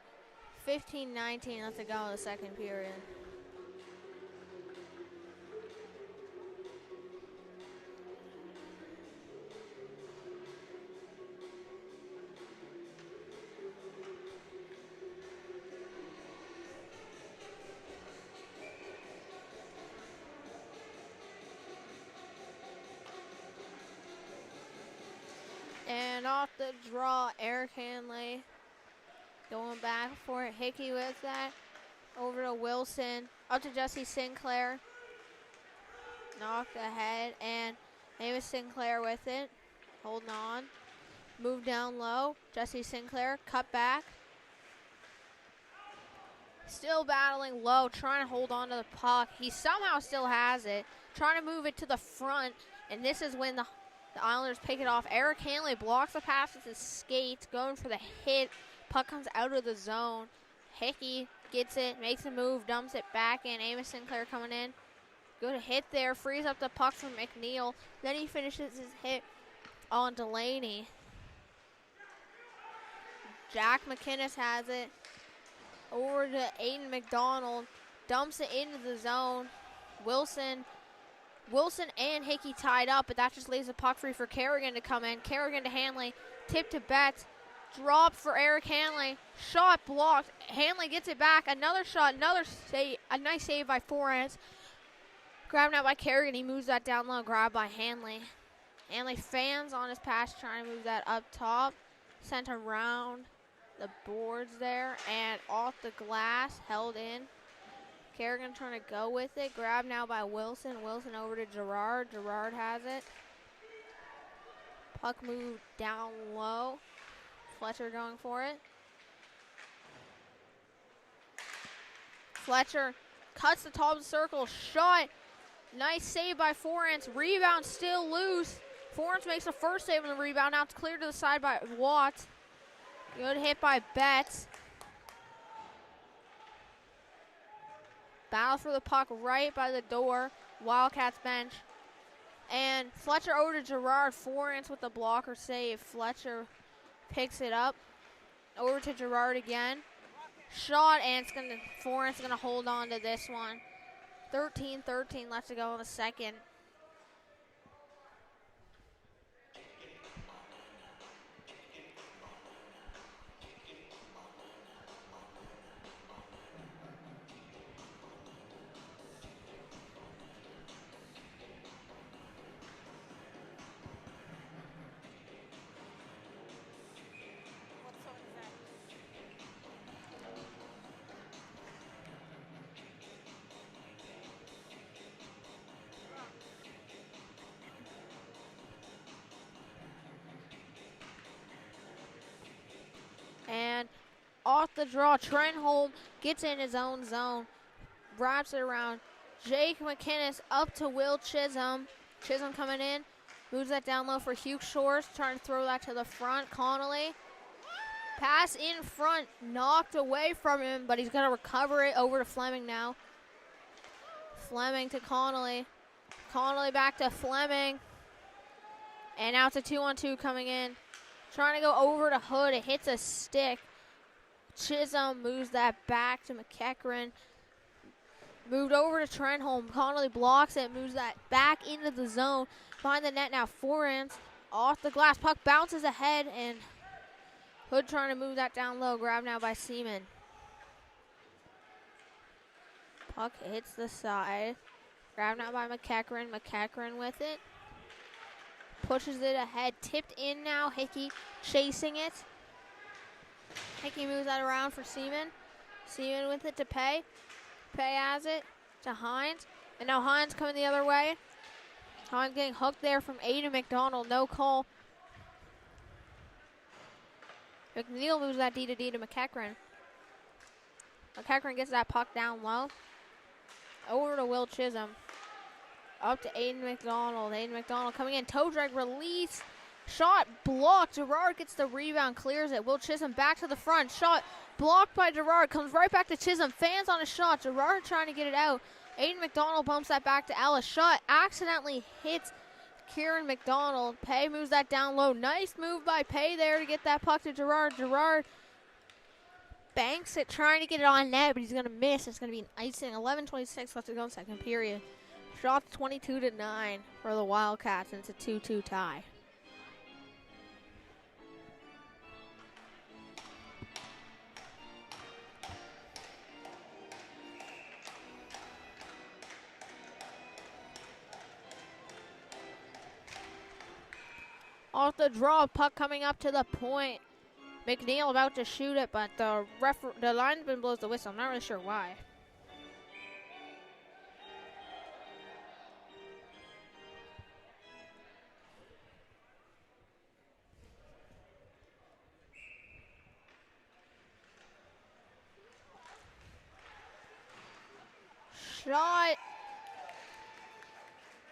15-19 left to go in the second period. And off the draw, Eric Hanley going back for it. Hickey with that. Over to Wilson. Up to Jesse Sinclair. Knocked ahead. And Amos Sinclair with it. Holding on. Move down low. Jesse Sinclair. Cut back. Still battling low. Trying to hold on to the puck. He somehow still has it. Trying to move it to the front. And this is when the Islanders pick it off. Eric Hanley blocks the pass with his skates, going for the hit. Puck comes out of the zone. Hickey gets it, makes a move, dumps it back in. Amos Sinclair coming in. Good hit there, frees up the puck from McNeil. Then he finishes his hit on Delaney. Jack McInnes has it. Over to Aiden McDonald. Dumps it into the zone. Wilson and Hickey tied up, but that just leaves the puck free for Kerrigan to come in. Kerrigan to Hanley. Tip to Betts. Drop for Eric Hanley. Shot blocked. Hanley gets it back. Another shot. Another save. A nice save by Forens. Grabbed out by Kerrigan. He moves that down low. Grabbed by Hanley. Hanley fans on his pass, trying to move that up top. Sent around the boards there and off the glass. Held in. Kerrigan trying to go with it. Grabbed now by Wilson. Wilson over to Gerard. Gerard has it. Puck moved down low. Fletcher going for it. Fletcher cuts the top of the circle. Shot. Nice save by Forens. Rebound still loose. Forens makes the first save on the rebound. Now it's cleared to the side by Watts. Good hit by Betts. Battle for the puck right by the door. Wildcats bench. And Fletcher over to Gerard. Forens with the blocker save. Fletcher picks it up. Over to Gerard again. Shot, and Forens gonna hold on to this one. 13-13 left to go in the second. And off the draw, Trent Holm gets in his own zone, wraps it around Jake McInnes up to Will Chisholm. Chisholm coming in. Moves that down low for Hugh Shores. Trying to throw that to the front. Connolly. Pass in front. Knocked away from him, but he's going to recover it over to Fleming now. Fleming to Connolly. Connolly back to Fleming. And now it's a 2-on-2 coming in. Trying to go over to Hood. It hits a stick. Chisholm moves that back to McEachran. Moved over to Trenholm. Connolly blocks it. Moves that back into the zone. Behind the net now. Forehands off the glass. Puck bounces ahead. And Hood trying to move that down low. Grabbed now by Seaman. Puck hits the side. Grabbed now by McEachran. McEachran with it. Pushes it ahead. Tipped in now. Hickey chasing it. Hickey moves that around for Seaman. Seaman with it to Pay. Pay has it to Hines. And now Hines coming the other way. Hines getting hooked there from Aiden McDonald. No call. McNeil moves that D-to-D to McEachran. McEachran gets that puck down low. Over to Will Chisholm. Up to Aiden McDonald. Aiden McDonald coming in. Toe drag release. Shot blocked. Gerard gets the rebound. Clears it. Will Chisholm back to the front. Shot blocked by Gerard. Comes right back to Chisholm. Fans on a shot. Gerard trying to get it out. Aiden McDonald bumps that back to Ellis. Shot accidentally hits Kieran McDonald. Pay moves that down low. Nice move by Pay there to get that puck to Gerard. Gerard banks it, trying to get it on net, but he's going to miss. It's going to be an icing. 11:26 left to go in second period. Dropped 22-9 for the Wildcats, and it's a 2-2 tie. Off the draw, puck coming up to the point. McNeil about to shoot it, but the linesman blows the whistle. I'm not really sure why. Shot.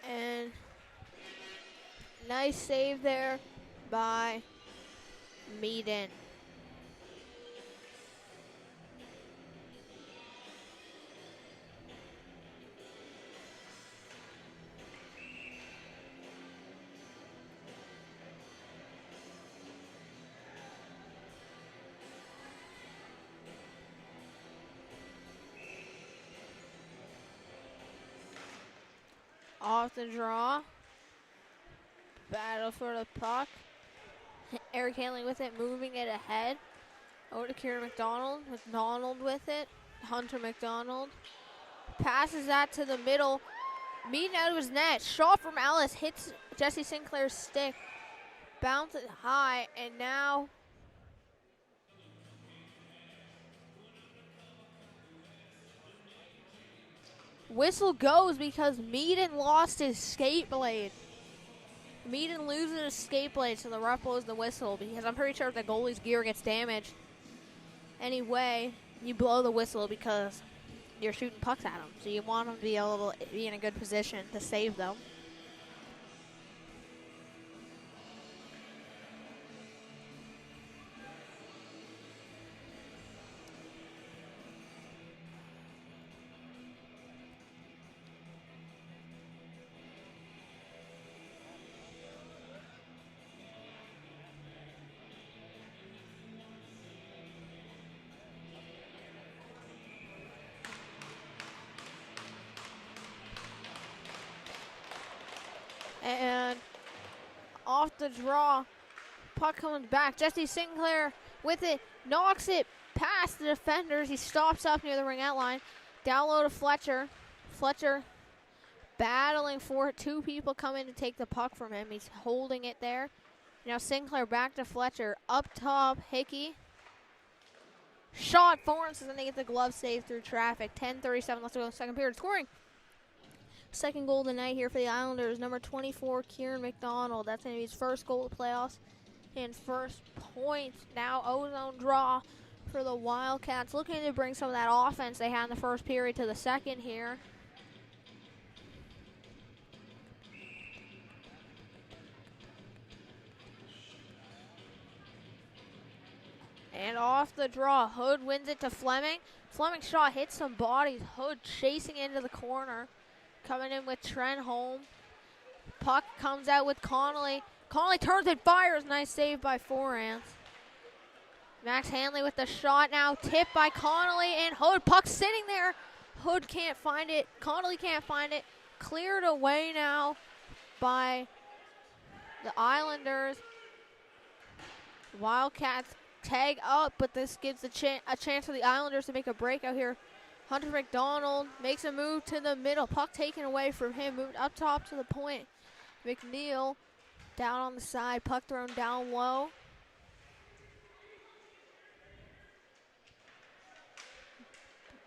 And nice save there by Meaden. Off the draw. Battle for the puck. Eric Hanley with it, moving it ahead. Over to Kieran McDonald. McDonald with it. Hunter McDonald. Passes that to the middle. Meaden out of his net. Shot from Ellis. Hits Jesse Sinclair's stick. Bounces high. And now whistle goes because Meaden lost his skate blade. Meaden loses his skate blade, so the ref blows the whistle because I'm pretty sure if the goalie's gear gets damaged anyway, you blow the whistle because you're shooting pucks at them. So you want them to be able to be in a good position to save them. And off the draw, puck comes back. Jesse Sinclair with it, knocks it past the defenders. He stops up near the ring out line. Down low to Fletcher. Fletcher battling for it. Two people come in to take the puck from him. He's holding it there. Now Sinclair back to Fletcher. Up top, Hickey. Shot forwards, and they get the glove save through traffic. 10:37 left to go in the second period. Scoring. Second goal of the night here for the Islanders. Number 24, Kieran McDonald. That's going to be his first goal of the playoffs and first point. Now ozone draw for the Wildcats. Looking to bring some of that offense they had in the first period to the second here. And off the draw, Hood wins it to Fleming. Fleming's shot hits some bodies. Hood chasing into the corner. Coming in with Trent Holm. Puck comes out with Connolly. Connolly turns and fires. Nice save by Forans. Max Hanley with the shot now. Tipped by Connolly and Hood. Puck sitting there. Hood can't find it. Connolly can't find it. Cleared away now by the Islanders. Wildcats tag up, but this gives a chance for the Islanders to make a breakout here. Hunter McDonald makes a move to the middle. Puck taken away from him. Moved up top to the point. McNeil down on the side. Puck thrown down low.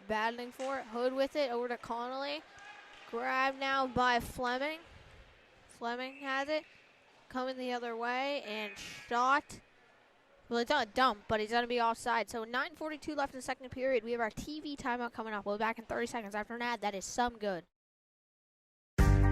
Battling for it. Hood with it over to Connolly. Grabbed now by Fleming. Fleming has it. Coming the other way and shot. Well, it's not a dump, but he's going to be offside. So 9:42 left in the second period. We have our TV timeout coming up. We'll be back in 30 seconds after an ad. That is some good.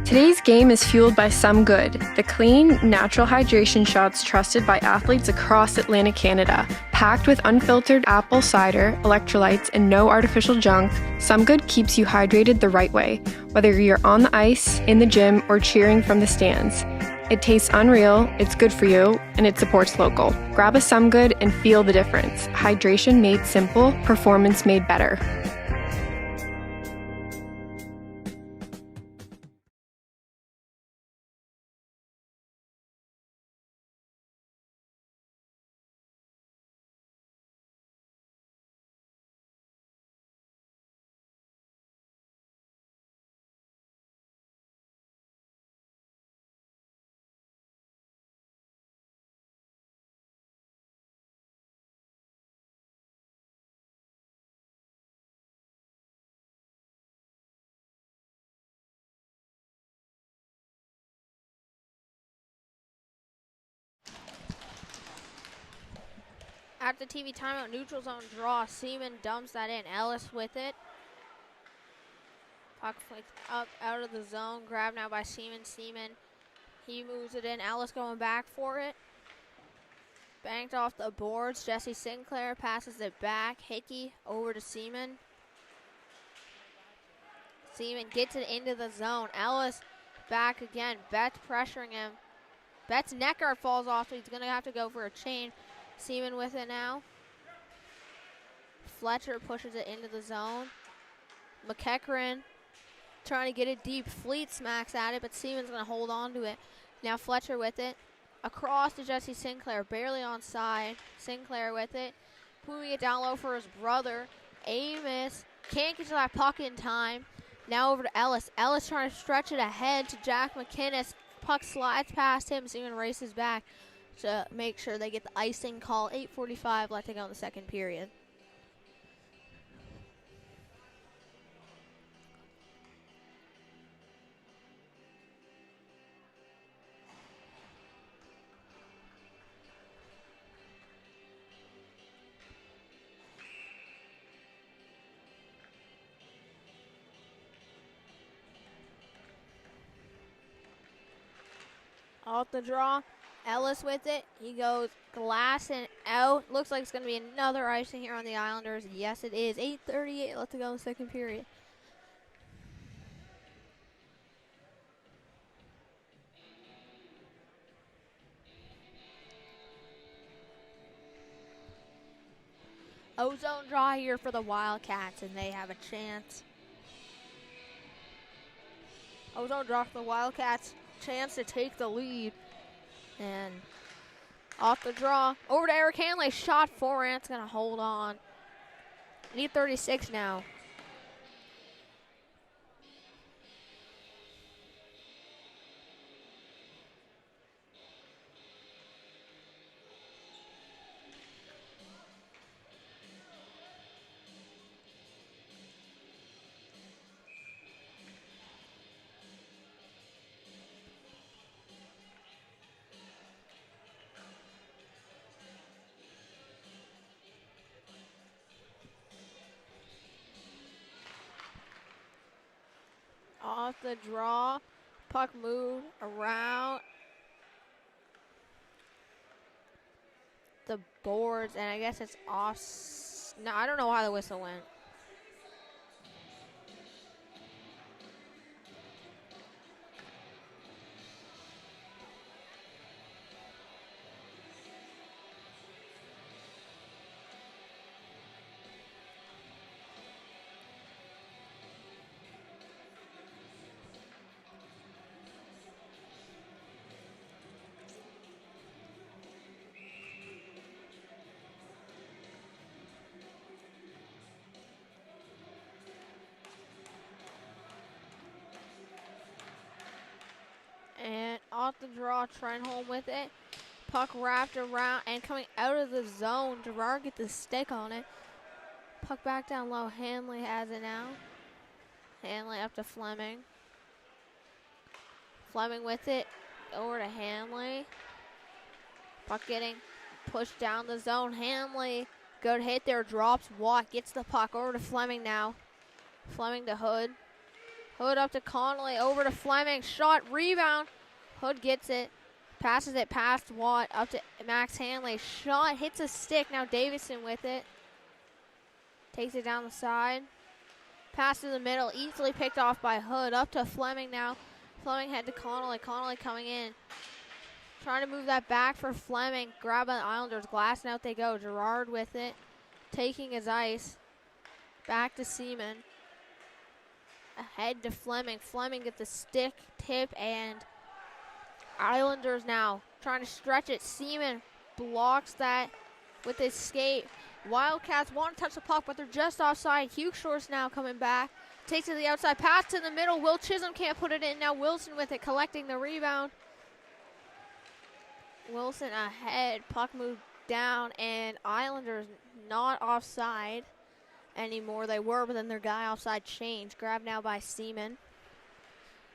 Today's game is fueled by Some Good, the clean, natural hydration shots trusted by athletes across Atlantic Canada. Packed with unfiltered apple cider, electrolytes, and no artificial junk, Some Good keeps you hydrated the right way, whether you're on the ice, in the gym, or cheering from the stands. It tastes unreal, it's good for you, and it supports local. Grab a Some Good and feel the difference. Hydration made simple, performance made better. At the TV timeout, neutral zone draw. Seaman dumps that in. Ellis with it. Puck flicks up out of the zone. Grabbed now by Seaman. Seaman, he moves it in. Ellis going back for it. Banked off the boards. Jesse Sinclair passes it back. Hickey over to Seaman. Seaman gets it into the zone. Ellis back again. Betts pressuring him. Betts' neck guard falls off, so he's going to have to go for a chain. Seaman with it now. Fletcher pushes it into the zone. McEachran trying to get it deep. Fleet smacks at it, but Seaman's going to hold on to it. Now Fletcher with it. Across to Jesse Sinclair, barely onside. Sinclair with it. Moving it down low for his brother. Amos can't get to that puck in time. Now over to Ellis. Ellis trying to stretch it ahead to Jack McInnes. Puck slides past him. Seaman races back to make sure they get the icing call. 8:45 left to go in the second period. Off the draw. Ellis with it. He goes glass and out. Looks like it's going to be another icing here on the Islanders. Yes, it is. 8:38 left to go in the second period. Ozone draw here for the Wildcats, and they have a chance. Ozone draw for the Wildcats. Chance to take the lead. And off the draw, over to Eric Hanley. Shot forehand, going to hold on. Need 36 now. Off the draw, puck moved around. the boards, and I guess it's off. No, I don't know how the whistle went. And off the draw, Trenholm with it. Puck wrapped around and coming out of the zone. Gerard gets the stick on it. Puck back down low. Hanley has it now. Hanley up to Fleming. Fleming with it. Over to Hanley. Puck getting pushed down the zone. Hanley, good hit there. Drops. Watt gets the puck. Over to Fleming now. Fleming to Hood. Hood up to Connolly. Over to Fleming. Shot. Rebound. Hood gets it. Passes it past Watt. Up to Max Hanley. Shot. Hits a stick. Now Davison with it. Takes it down the side. Pass to the middle. Easily picked off by Hood. Up to Fleming now. Fleming head to Connolly. Connolly coming in. Trying to move that back for Fleming. Grab by the Islanders. Glassing out they go. Gerard with it. Taking his ice. Back to Seaman. Ahead to Fleming. Fleming gets the stick, tip, and Islanders now trying to stretch it. Seaman blocks that with his skate. Wildcats want to touch the puck, but they're just offside. Hugshorst now coming back. Takes it to the outside. Pass to the middle. Will Chisholm can't put it in. Now Wilson with it, collecting the rebound. Wilson ahead. Puck moved down, and Islanders not offside anymore. They were, but then their guy offside changed. Grabbed now by Seaman.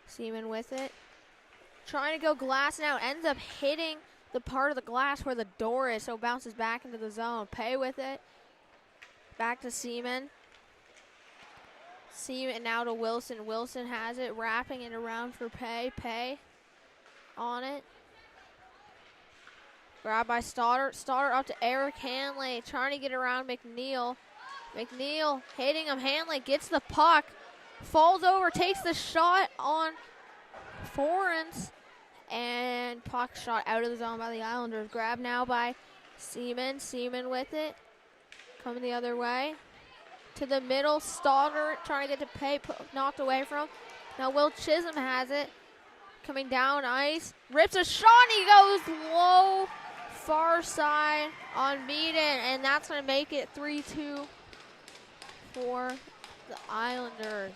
Seaman with it. Trying to go glassing out. Ends up hitting the part of the glass where the door is, so bounces back into the zone. Pay with it. Back to Seaman. Seaman now to Wilson. Wilson has it. Wrapping it around for Pay. Pay on it. Grabbed by Stoddard. Stoddard up to Eric Hanley. Trying to get around McNeil. McNeil hitting him. Hanley gets the puck. Falls over. Takes the shot on Forens. And puck shot out of the zone by the Islanders. Grabbed now by Seaman. Seaman with it. Coming the other way. To the middle. Stoddard trying to get to Pay. Knocked away from. Now Will Chisholm has it. Coming down ice. Rips a shot. And he goes low. Far side on Meaden, and that's going to make it 3-2 for the Islanders.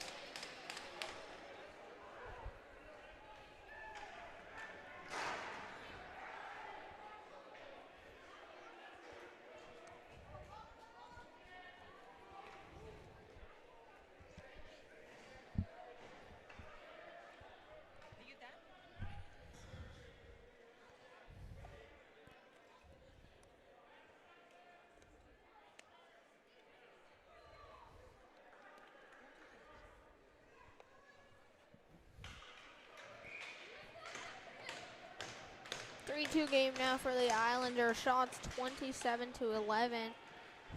Two game now for the Islanders. Shots 27-11.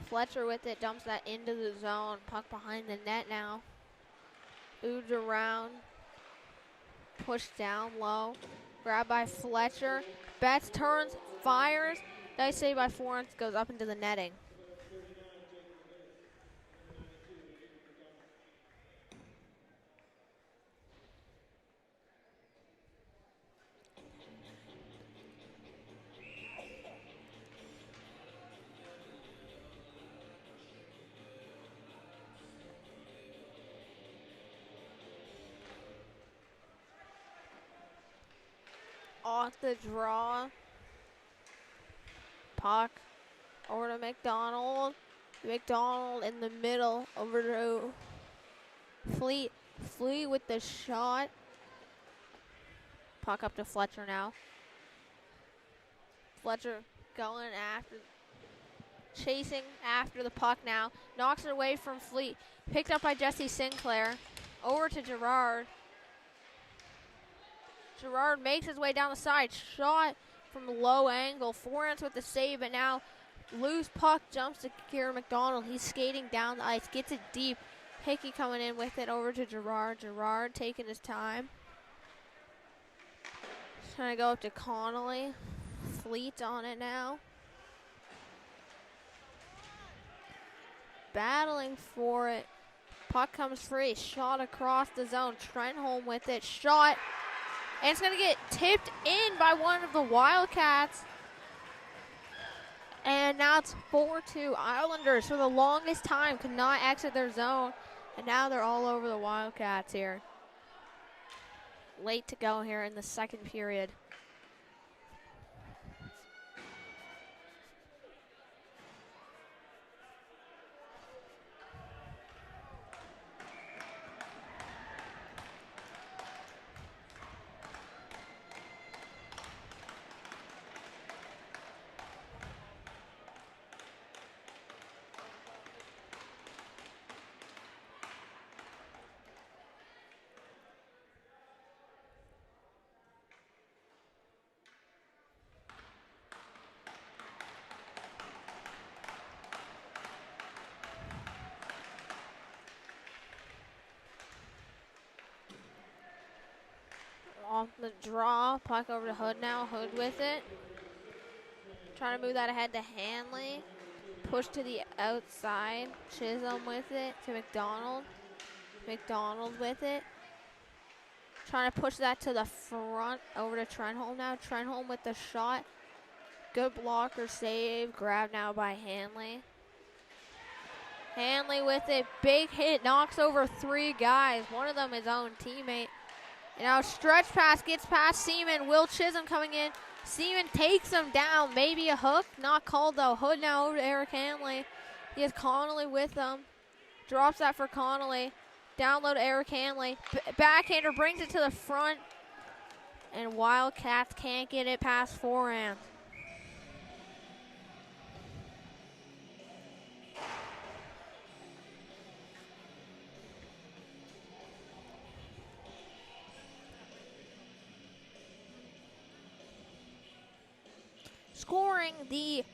Fletcher with it, dumps that into the zone. Puck behind the net now. Oods around. Pushed down low. Grabbed by Fletcher. Betts turns, fires. Nice save by Forens, goes up into the netting. Off the draw. Puck over to McDonald. McDonald in the middle over to Fleet. Fleet with the shot. Puck up to Fletcher now. Fletcher going after, chasing after the puck now. Knocks it away from Fleet. Picked up by Jesse Sinclair. Over to Gerard. Gerard makes his way down the side. Shot from a low angle. Forehand with the save, but now loose puck jumps to Kieran McDonald. He's skating down the ice, gets it deep. Hickey coming in with it over to Gerard. Gerard taking his time. Trying to go up to Connolly. Fleet on it now. Battling for it. Puck comes free. Shot across the zone. Trenholm with it. Shot. And it's going to get tipped in by one of the Wildcats. And now it's 4-2. Islanders, for the longest time, could not exit their zone. And now they're all over the Wildcats here. Late to go here in the second period. Off the draw, puck over to Hood now. Hood with it. Trying to move that ahead to Hanley. Push to the outside. Chisholm with it to McDonald. McDonald with it. Trying to push that to the front. Over to Trenholm now. Trenholm with the shot. Good blocker save. Grabbed now by Hanley. Hanley with it. Big hit. Knocks over 3 guys. One of them his own teammate. And now stretch pass gets past Seaman. Will Chisholm coming in. Seaman takes him down. Maybe a hook. Not called though. Hood now over to Eric Hanley. He has Connolly with him. Drops that for Connolly. Down low to Eric Hanley. Backhander brings it to the front. And Wildcats can't get it past forehand. Scoring the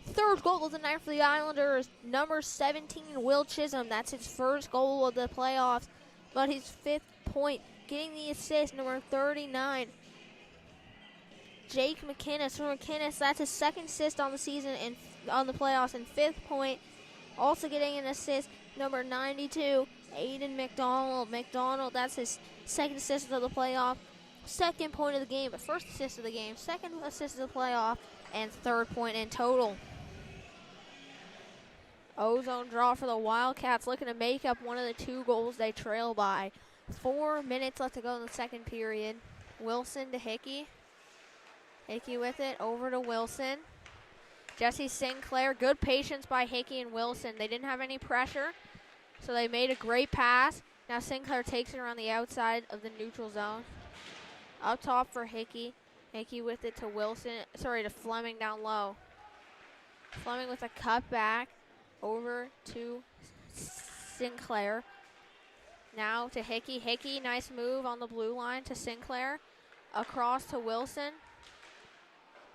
third goal of the night for the Islanders, number 17, Will Chisholm. That's his first goal of the playoffs, but his 5th point. Getting the assist, number 39, Jake McInnes. For McInnes, that's his 2nd assist on the season and on the playoffs, and 5th point. Also getting an assist, number 92, Aiden McDonald. McDonald, that's his 2nd assist of the playoff, 2nd point of the game, but 1st assist of the game, 2nd assist of the playoff, and 3rd point in total. Ozone draw for the Wildcats, looking to make up one of the 2 goals they trail by. 4 minutes left to go in the second period. Wilson to Hickey. Hickey with it, over to Wilson. Jesse Sinclair, good patience by Hickey and Wilson. They didn't have any pressure, so they made a great pass. Now Sinclair takes it around the outside of the neutral zone. Up top for Hickey. Hickey with it to Wilson, to Fleming down low. Fleming with a cut back over to Sinclair. Now to Hickey. Hickey, nice move on the blue line to Sinclair. Across to Wilson.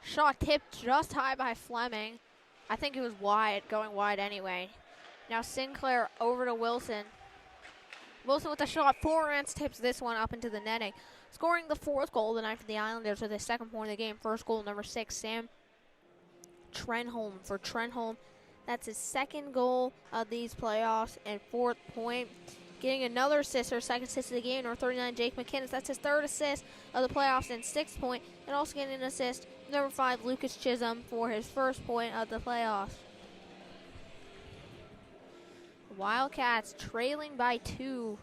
Shot tipped just high by Fleming. I think it was wide, going wide anyway. Now Sinclair over to Wilson. Wilson with the shot, forehand tips this one up into the netting. Scoring the 4th goal of the night for the Islanders with his 2nd point of the game. First goal, number 6, Sam Trenholm. For Trenholm, that's his 2nd goal of these playoffs and 4th point. Getting another assist, or 2nd assist of the game, number 39, Jake McInnes. That's his 3rd assist of the playoffs and 6th point. And also getting an assist, number 5, Lucas Chisholm, for his 1st point of the playoffs. Wildcats trailing by 2.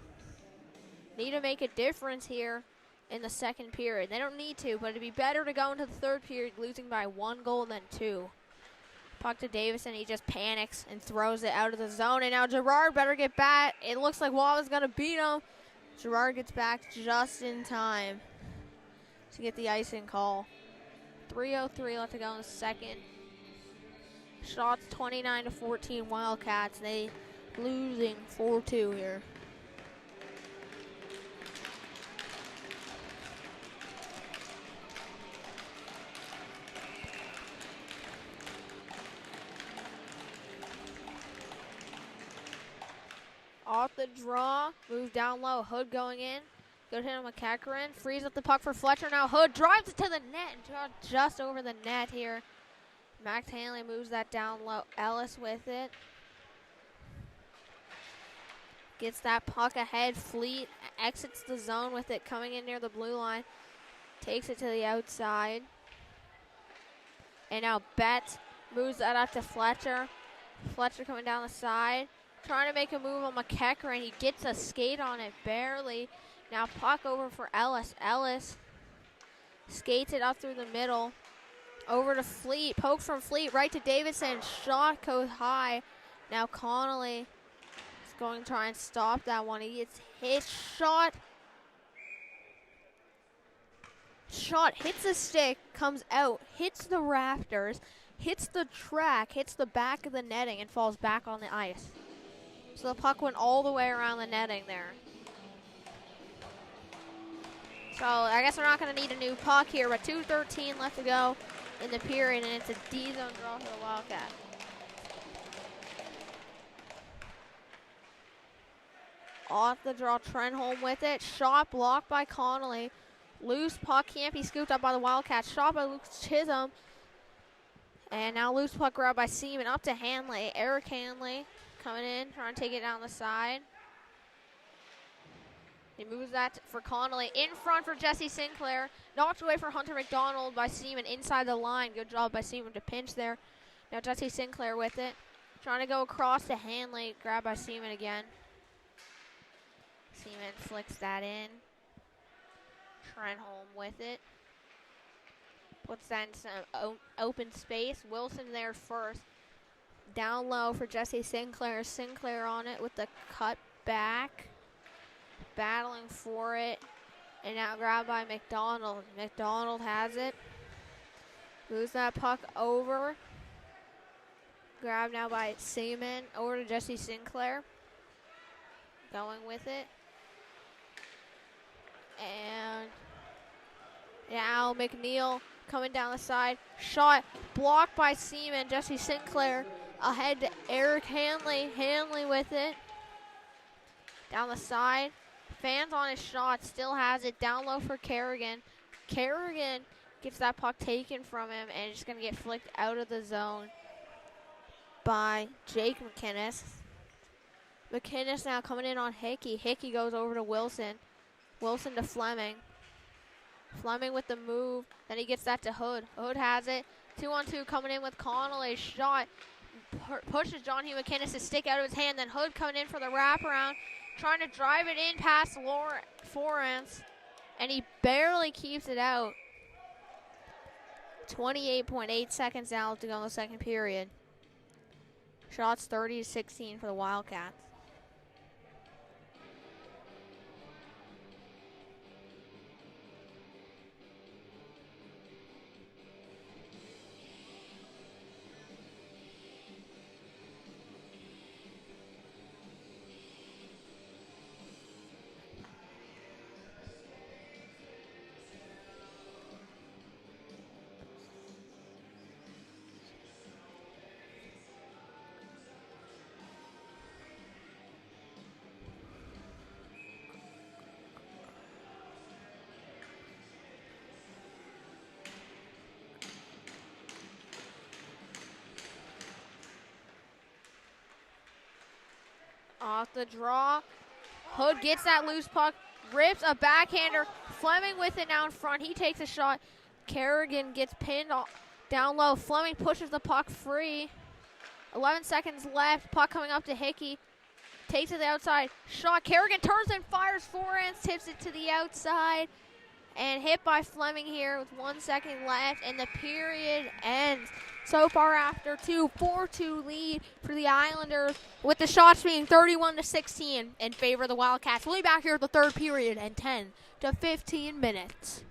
Need to make a difference here in the second period. They don't need to, but it'd be better to go into the third period losing by 1 goal than 2. Puck to Davison. He just panics and throws it out of the zone. And now Gerard better get back. It looks like Wawa's going to beat him. Gerard gets back just in time to get the icing call. 3:03 left to go in the second. Shots 29-14 Wildcats. They losing 4-2 here. Off the draw, move down low. Hood going in. Good hit on McEachran. Frees up the puck for Fletcher. Now Hood drives it to the net. Just over the net here. Max Hanley moves that down low. Ellis with it. Gets that puck ahead. Fleet exits the zone with it, coming in near the blue line. Takes it to the outside. And now Betts moves that up to Fletcher. Fletcher coming down the side. Trying to make a move on McEachran. He gets a skate on it, barely. Now puck over for Ellis. Ellis skates it up through the middle. Over to Fleet. Poke from Fleet right to Davidson. Shot goes high. Now Connolly is going to try and stop that one. He gets hit. Shot hits the stick, comes out, hits the rafters, hits the track, hits the back of the netting, and falls back on the ice. So the puck went all the way around the netting there. So I guess we're not going to need a new puck here, but 2:13 left to go in the period, and it's a D-zone draw for the Wildcats. Off the draw, Trenholm with it. Shot blocked by Connolly. Loose puck can't be scooped up by the Wildcats. Shot by Luke Chisholm. And now loose puck grabbed by Seaman. Up to Hanley. Eric Hanley coming in, trying to take it down the side. He moves that for Connolly. In front for Jesse Sinclair. Knocked away for Hunter McDonald by Seaman inside the line. Good job by Seaman to pinch there. Now Jesse Sinclair with it. Trying to go across to Hanley. Grabbed by Seaman again. Seaman flicks that in. Trenholm with it. Puts that in some open space. Wilson there first. Down low for Jesse Sinclair. Sinclair on it with the cut back. Battling for it. And now grabbed by McDonald. McDonald has it. Moves that puck over. Grabbed now by Seaman. Over to Jesse Sinclair. Going with it. And now McNeil coming down the side. Shot blocked by Seaman. Jesse Sinclair ahead to Eric Hanley. Hanley with it. Down the side. Fans on his shot. Still has it. Down low for Kerrigan. Kerrigan gets that puck taken from him and it's going to get flicked out of the zone by Jake McInnes. McInnes now coming in on Hickey. Hickey goes over to Wilson. Wilson to Fleming. Fleming with the move. Then he gets that to Hood. Hood has it. 2-on-2 coming in with Connolly. Shot. Pushes John Hugh McInnes' stick out of his hand. Then Hood coming in for the wraparound. Trying to drive it in past Forrance. And he barely keeps it out. 28.8 seconds now to go in the second period. Shots 30-16 for the Wildcats. Off the draw. Hood gets that loose puck. Rips a backhander. Fleming with it now in front. He takes a shot. Kerrigan gets pinned down low. Fleming pushes the puck free. 11 seconds left. Puck coming up to Hickey. Takes it to the outside. Shot. Kerrigan turns and fires. Forrance tips it to the outside. And hit by Fleming here with 1 second left. And the period ends. So far after 4-2 lead for the Islanders, with the shots being 31-16 in favor of the Wildcats. We'll be back here at the third period in 10 to 15 minutes.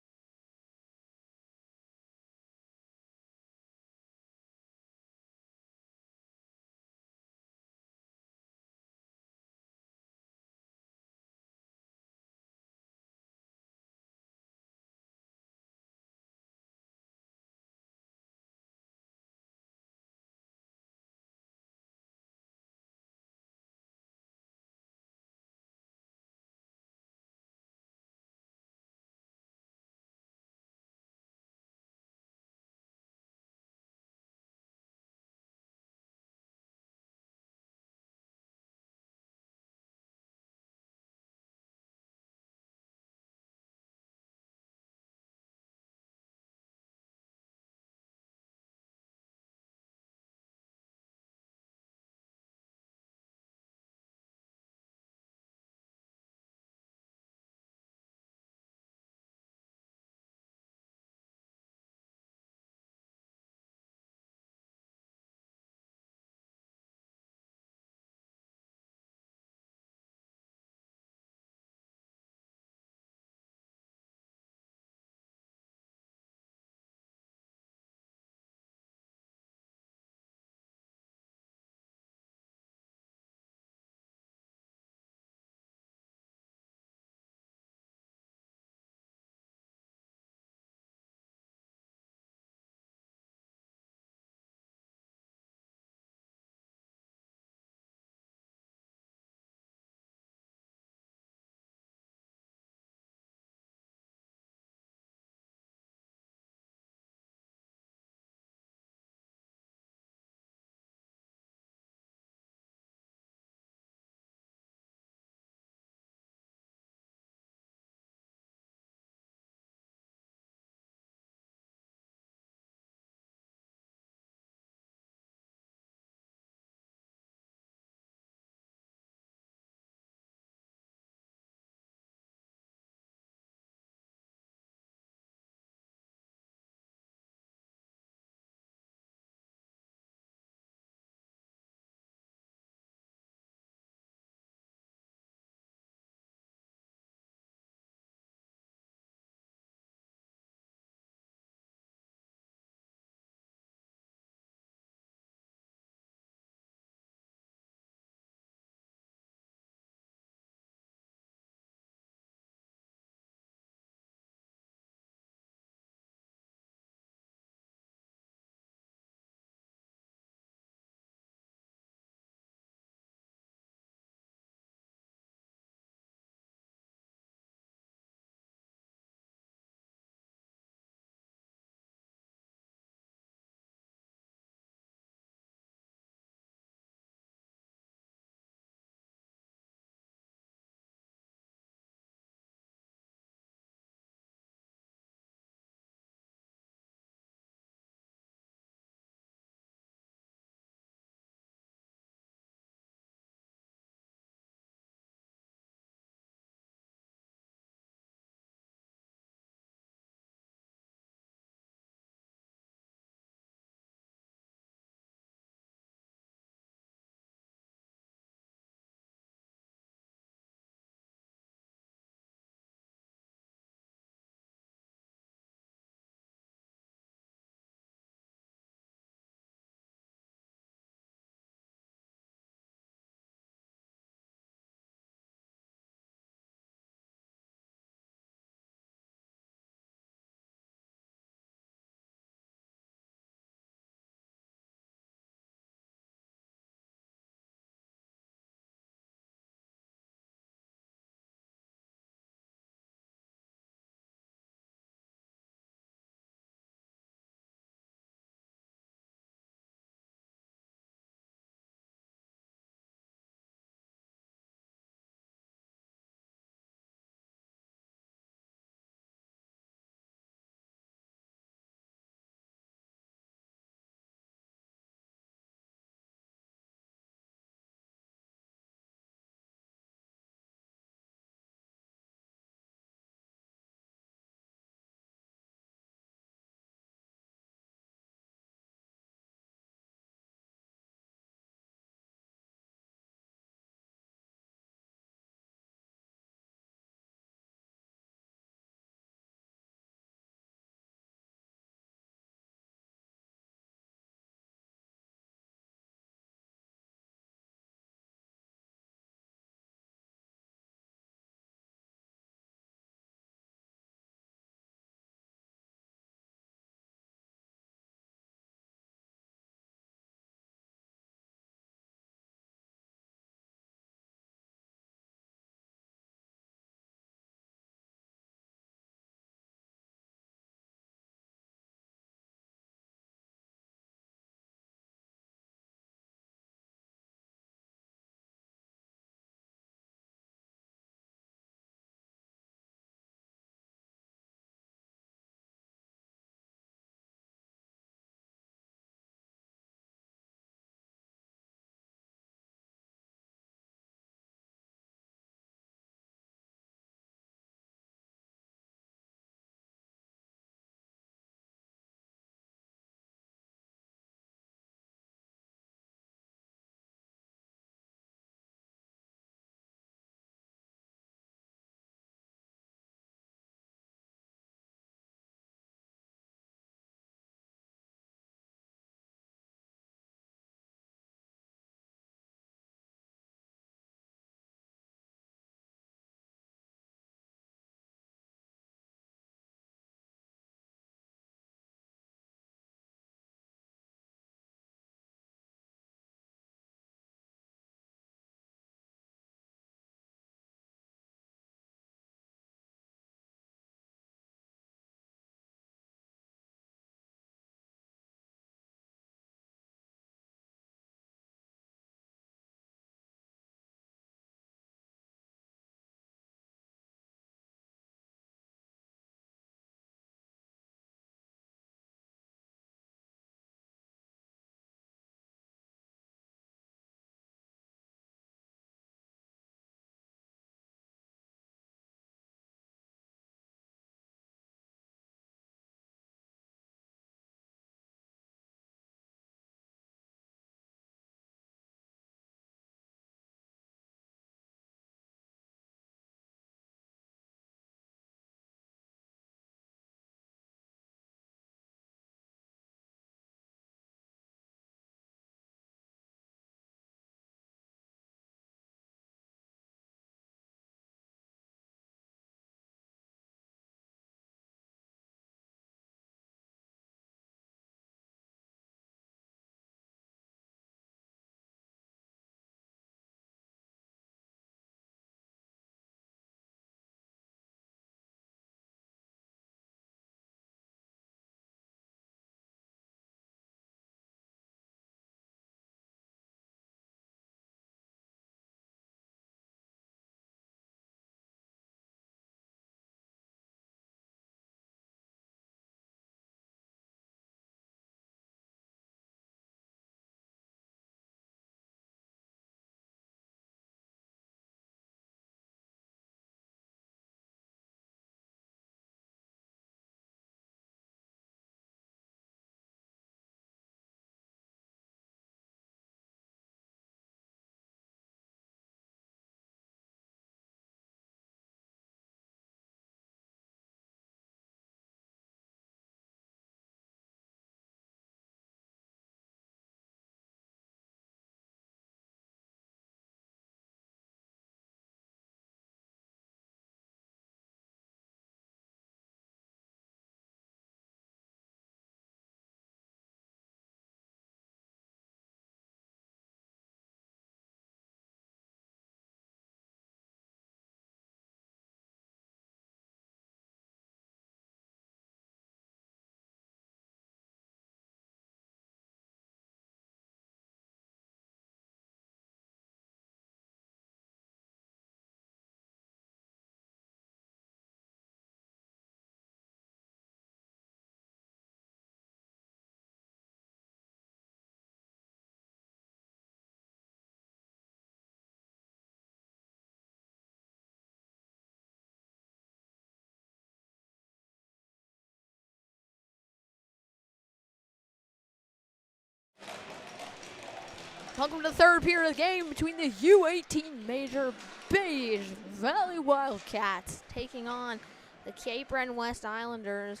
Welcome to the third period of the game between the U18 Major Bage Valley Wildcats taking on the Cape Breton West Islanders.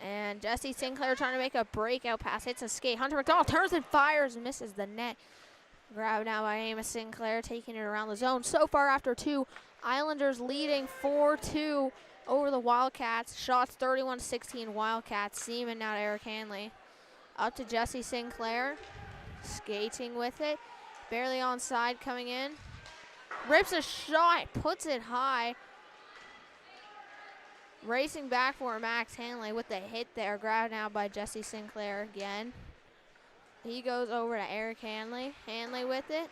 And Jesse Sinclair trying to make a breakout pass, hits a skate. Hunter McDonald turns and fires and misses the net. Grabbed now by Amos Sinclair, taking it around the zone. So far after two, Islanders leading 4-2 over the Wildcats. Shots 31-16 Wildcats. Seaman now to Eric Hanley. Up to Jesse Sinclair. Skating with it. Barely onside coming in. Rips a shot, puts it high. Racing back for Max Hanley with the hit there. Grabbed now by Jesse Sinclair again. He goes over to Eric Hanley. Hanley with it.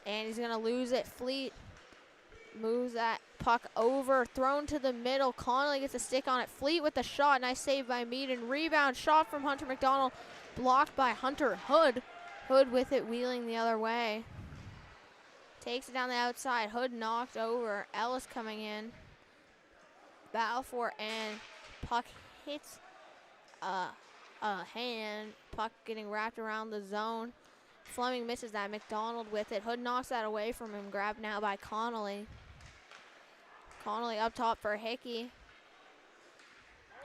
And he's going to lose it. Fleet moves that puck over. Thrown to the middle. Connolly gets a stick on it. Fleet with the shot. Nice save by Meaden. Rebound shot from Hunter McDonald. Blocked by Hunter Hood. Hood with it, wheeling the other way. Takes it down the outside. Hood knocked over. Ellis coming in. Battle for and puck hits a hand. Puck getting wrapped around the zone. Fleming misses that. McDonald with it. Hood knocks that away from him. Grabbed now by Connolly. Connolly up top for Hickey.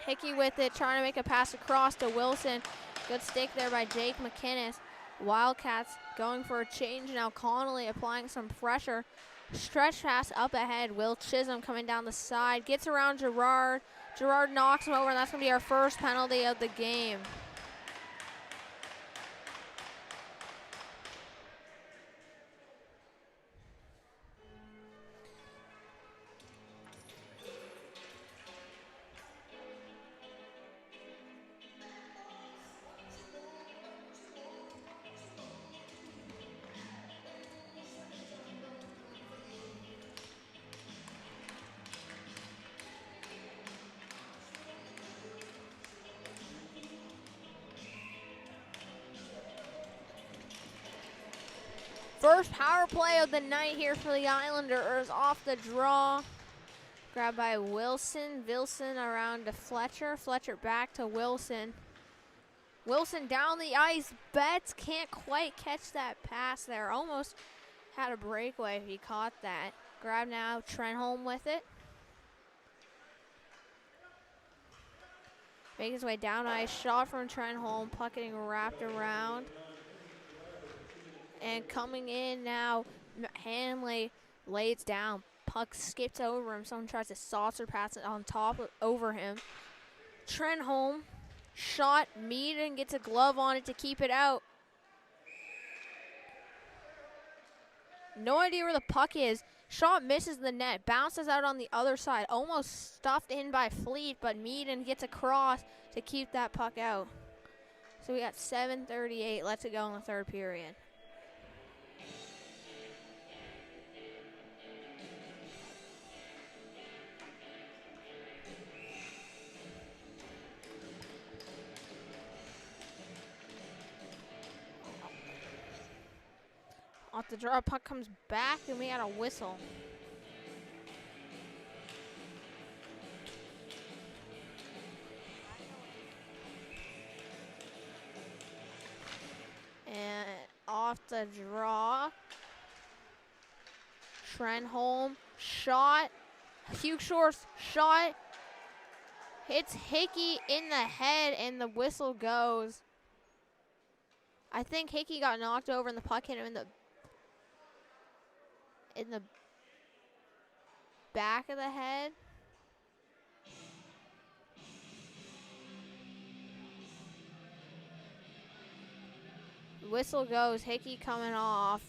Hickey with it, trying to make a pass across to Wilson. Good stick there by Jake McInnes. Wildcats going for a change now. Connolly applying some pressure. Stretch pass up ahead. Will Chisholm coming down the side. Gets around Gerard. Gerard knocks him over, and that's going to be our first penalty of the game. First power play of the night here for the Islanders. Off the draw. Grabbed by Wilson. Wilson around to Fletcher. Fletcher back to Wilson. Wilson down the ice. Betts can't quite catch that pass there. Almost had a breakaway if he caught that. Grab now Trenholm with it. Make his way down ice. Shot from Trenholm. Puck getting wrapped around. And coming in now, Hanley lays down. Puck skips over him. Someone tries to saucer pass it on top over him. Trenholm shot. Meaden gets a glove on it to keep it out. No idea where the puck is. Shot misses the net. Bounces out on the other side. Almost stuffed in by Fleet, but Meaden gets across to keep that puck out. So we got 7:38 left to go in the third period. Off the draw, puck comes back, and we got a whistle. And off the draw, Trenholm shot. Hugh Shor's shot hits Hickey in the head, and the whistle goes. I think Hickey got knocked over, and the puck hit him in the back of the head. Whistle goes. Hickey coming off.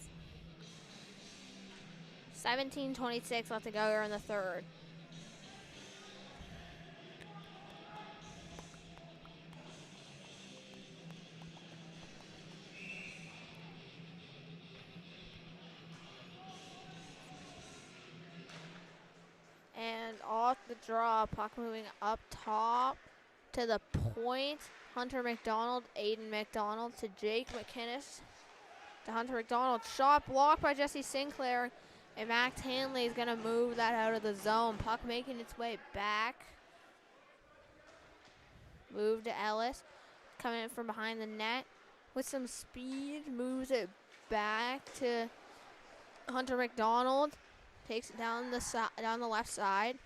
17:26 left to go here in the third. And off the draw, puck moving up top to the point. Hunter McDonald, Aiden McDonald to Jake McInnes. To Hunter McDonald, shot blocked by Jesse Sinclair. And Max Hanley is going to move that out of the zone. Puck making its way back. Move to Ellis. Coming in from behind the net with some speed, moves it back to Hunter McDonald. Takes it down the left side.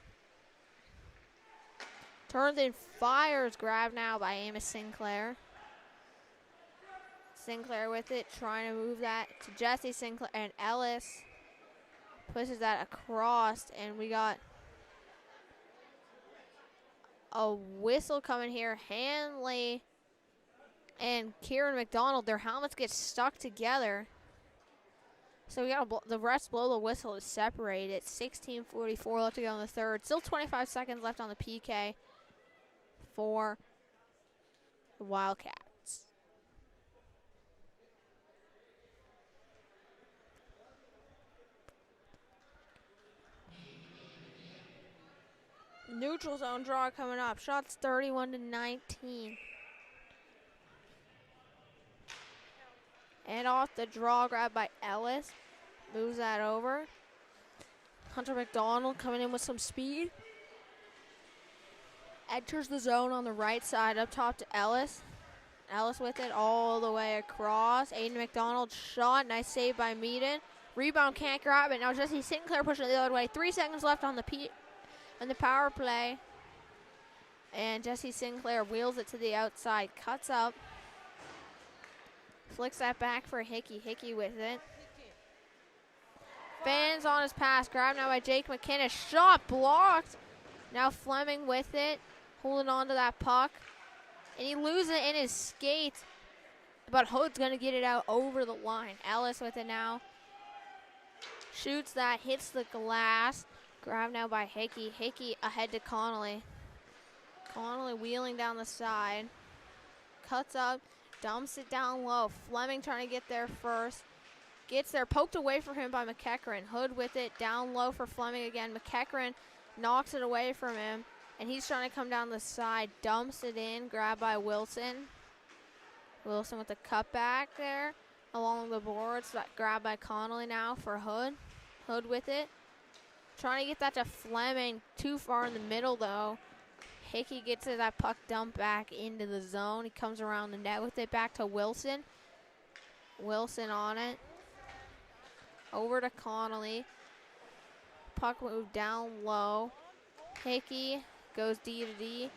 Turns and fires, grabbed now by Amos Sinclair. Sinclair with it, trying to move that to Jesse Sinclair, and Ellis pushes that across, and we got a whistle coming here. Hanley and Kieran McDonald, their helmets get stuck together. So we got the refs blow the whistle to separate it. 16:44 left to go in the third. Still 25 seconds left on the PK for the Wildcats. Neutral zone draw coming up. Shots 31-19. And off the draw, grab by Ellis. Moves that over. Hunter McDonald coming in with some speed. Enters the zone on the right side, up top to Ellis. Ellis with it all the way across. Aiden McDonald shot. Nice save by Meaden. Rebound, can't grab it. Now Jesse Sinclair pushing it the other way. 3 seconds left on the power play. And Jesse Sinclair wheels it to the outside. Cuts up. Flicks that back for Hickey. Hickey with it. Fans on his pass. Grabbed now by Jake McKinnon. Shot blocked. Now Fleming with it. Holding on to that puck. And he loses it in his skates. But Hood's going to get it out over the line. Ellis with it now. Shoots that. Hits the glass. Grabbed now by Hickey. Hickey ahead to Connolly. Connolly wheeling down the side. Cuts up. Dumps it down low. Fleming trying to get there first. Gets there. Poked away from him by McEachran. Hood with it. Down low for Fleming again. McEachran knocks it away from him. And he's trying to come down the side. Dumps it in. Grabbed by Wilson. Wilson with the cutback there. Along the boards. Grabbed by Connolly now for Hood. Hood with it. Trying to get that to Fleming. Too far in the middle though. Hickey gets that puck dumped back into the zone. He comes around the net with it back to Wilson. Wilson on it. Over to Connolly. Puck moved down low. Hickey goes D to D.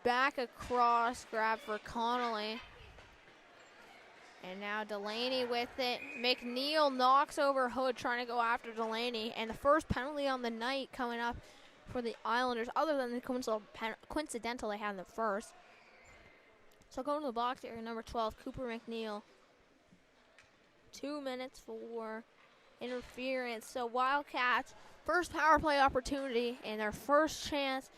Back across, grab for Connolly. And now Delaney with it. McNeil knocks over Hood, trying to go after Delaney. And the first penalty on the night coming up for the Islanders, other than the coincidental they had in the first. So going to the box area, number 12, Cooper McNeil. 2 minutes for interference. So Wildcats, first power play opportunity and their first chance,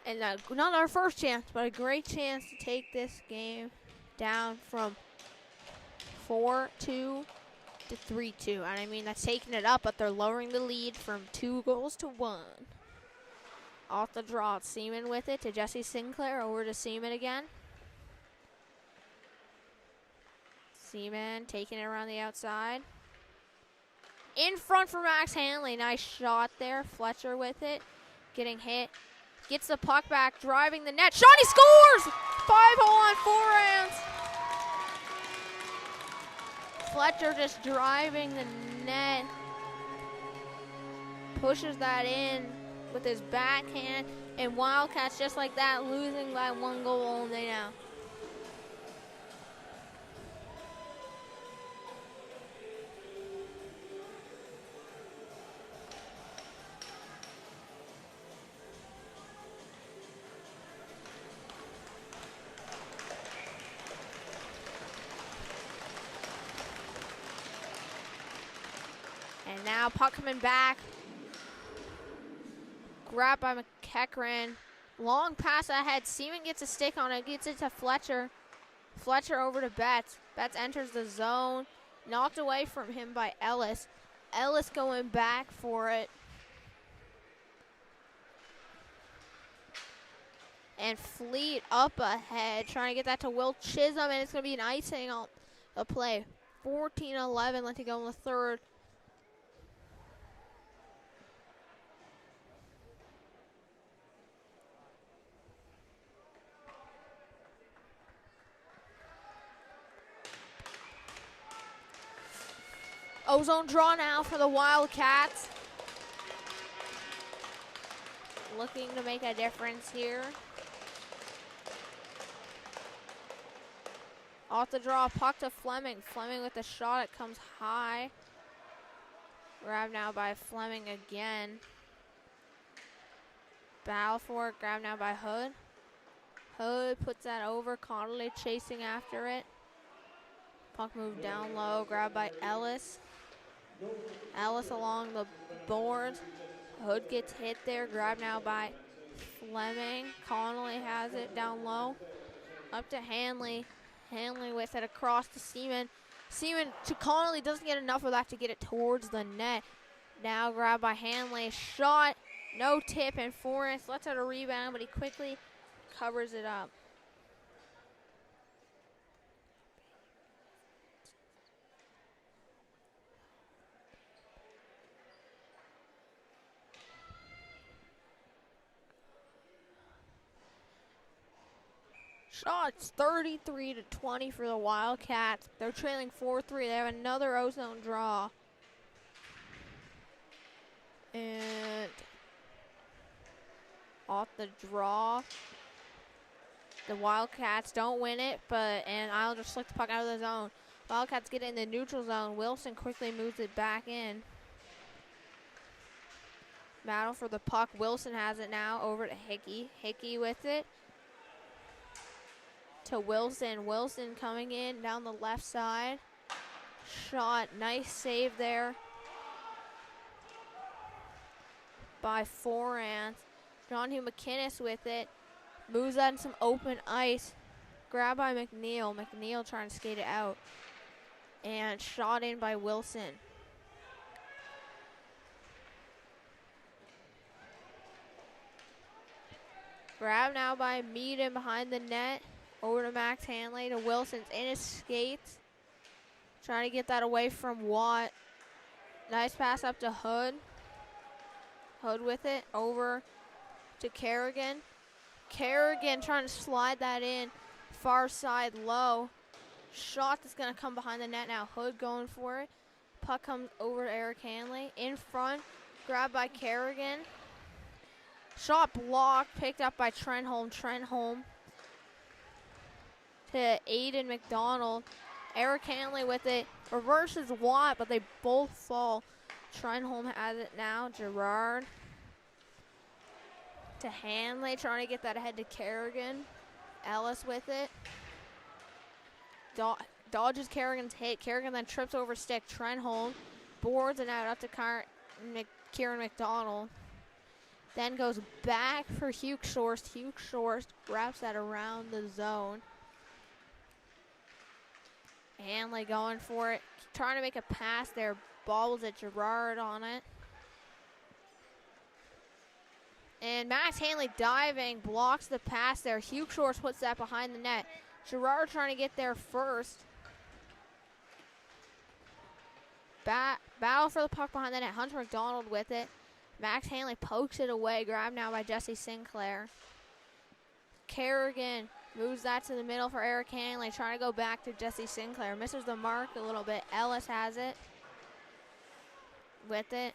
and not our first chance, but a great chance to take this game down from 4-2 to 3-2. And I mean, that's taking it up, but they're lowering the lead from 2 goals to 1. Off the draw, Seaman with it to Jesse Sinclair. Over to Seaman again. Seaman taking it around the outside. In front for Max Hanley. Nice shot there. Fletcher with it. Getting hit. Gets the puck back. Driving the net. Shot, he scores! 5-hole on forehands. Fletcher just driving the net. Pushes that in with his backhand, and Wildcats just like that losing by 1 goal only now. And now puck coming back. Grabbed by McEachran. Long pass ahead. Seaman gets a stick on it. Gets it to Fletcher. Fletcher over to Betts. Betts enters the zone. Knocked away from him by Ellis. Ellis going back for it. And Fleet up ahead. Trying to get that to Will Chisholm. And it's going to be an icing on the play. 14-11 left to go in the third. Ozone draw now for the Wildcats. Looking to make a difference here. Off the draw, puck to Fleming. Fleming with the shot, it comes high. Grabbed now by Fleming again. Battle for it, grabbed now by Hood. Hood puts that over, Connolly chasing after it. Puck moved down low, grabbed by Ellis. Ellis along the boards. Hood gets hit there, grabbed now by Fleming. Connolly has it down low. Up to Hanley. Hanley with it across to Seaman. Seaman to Connolly, doesn't get enough of that to get it towards the net. Now grabbed by Hanley. Shot, no tip, and Forrest lets out a rebound, but he quickly covers it up. Shots 33-20 for the Wildcats. They're trailing 4-3. They have another ozone draw. And off the draw, the Wildcats don't win it, and Islanders just slick the puck out of the zone. Wildcats get it in the neutral zone. Wilson quickly moves it back in. Battle for the puck. Wilson has it now over to Hickey. Hickey with it to Wilson. Wilson coming in down the left side. Shot, nice save there by Forant. John Hugh McInnes with it. Moves on some open ice. Grabbed by McNeil. McNeil trying to skate it out. And shot in by Wilson. Grab now by Meaden behind the net. Over to Max Hanley to Wilson's in his skates. Trying to get that away from Watt. Nice pass up to Hood. Hood with it over to Kerrigan. Kerrigan trying to slide that in. Far side low. Shot that's going to come behind the net now. Hood going for it. Puck comes over to Eric Hanley. In front. Grabbed by Kerrigan. Shot blocked. Picked up by Trenholm. Trenholm to Aiden McDonald. Eric Hanley with it. Reverses Watt, but they both fall. Trenholm has it now. Gerard to Hanley, trying to get that ahead to Kerrigan. Ellis with it. Dodges Kerrigan's hit. Kerrigan then trips over stick. Trenholm boards it out up to Kieran McDonald. Then goes back for Hugh Shorst. Hugh Shorst wraps that around the zone. Hanley going for it. Trying to make a pass there. Bobbles at Gerard on it. And Max Hanley diving, blocks the pass there. Hugh Shorts puts that behind the net. Gerard trying to get there first. Battle for the puck behind the net. Hunter McDonald with it. Max Hanley pokes it away. Grabbed now by Jesse Sinclair. Kerrigan moves that to the middle for Eric Hanley. Trying to go back to Jesse Sinclair. Misses the mark a little bit. Ellis has it. With it.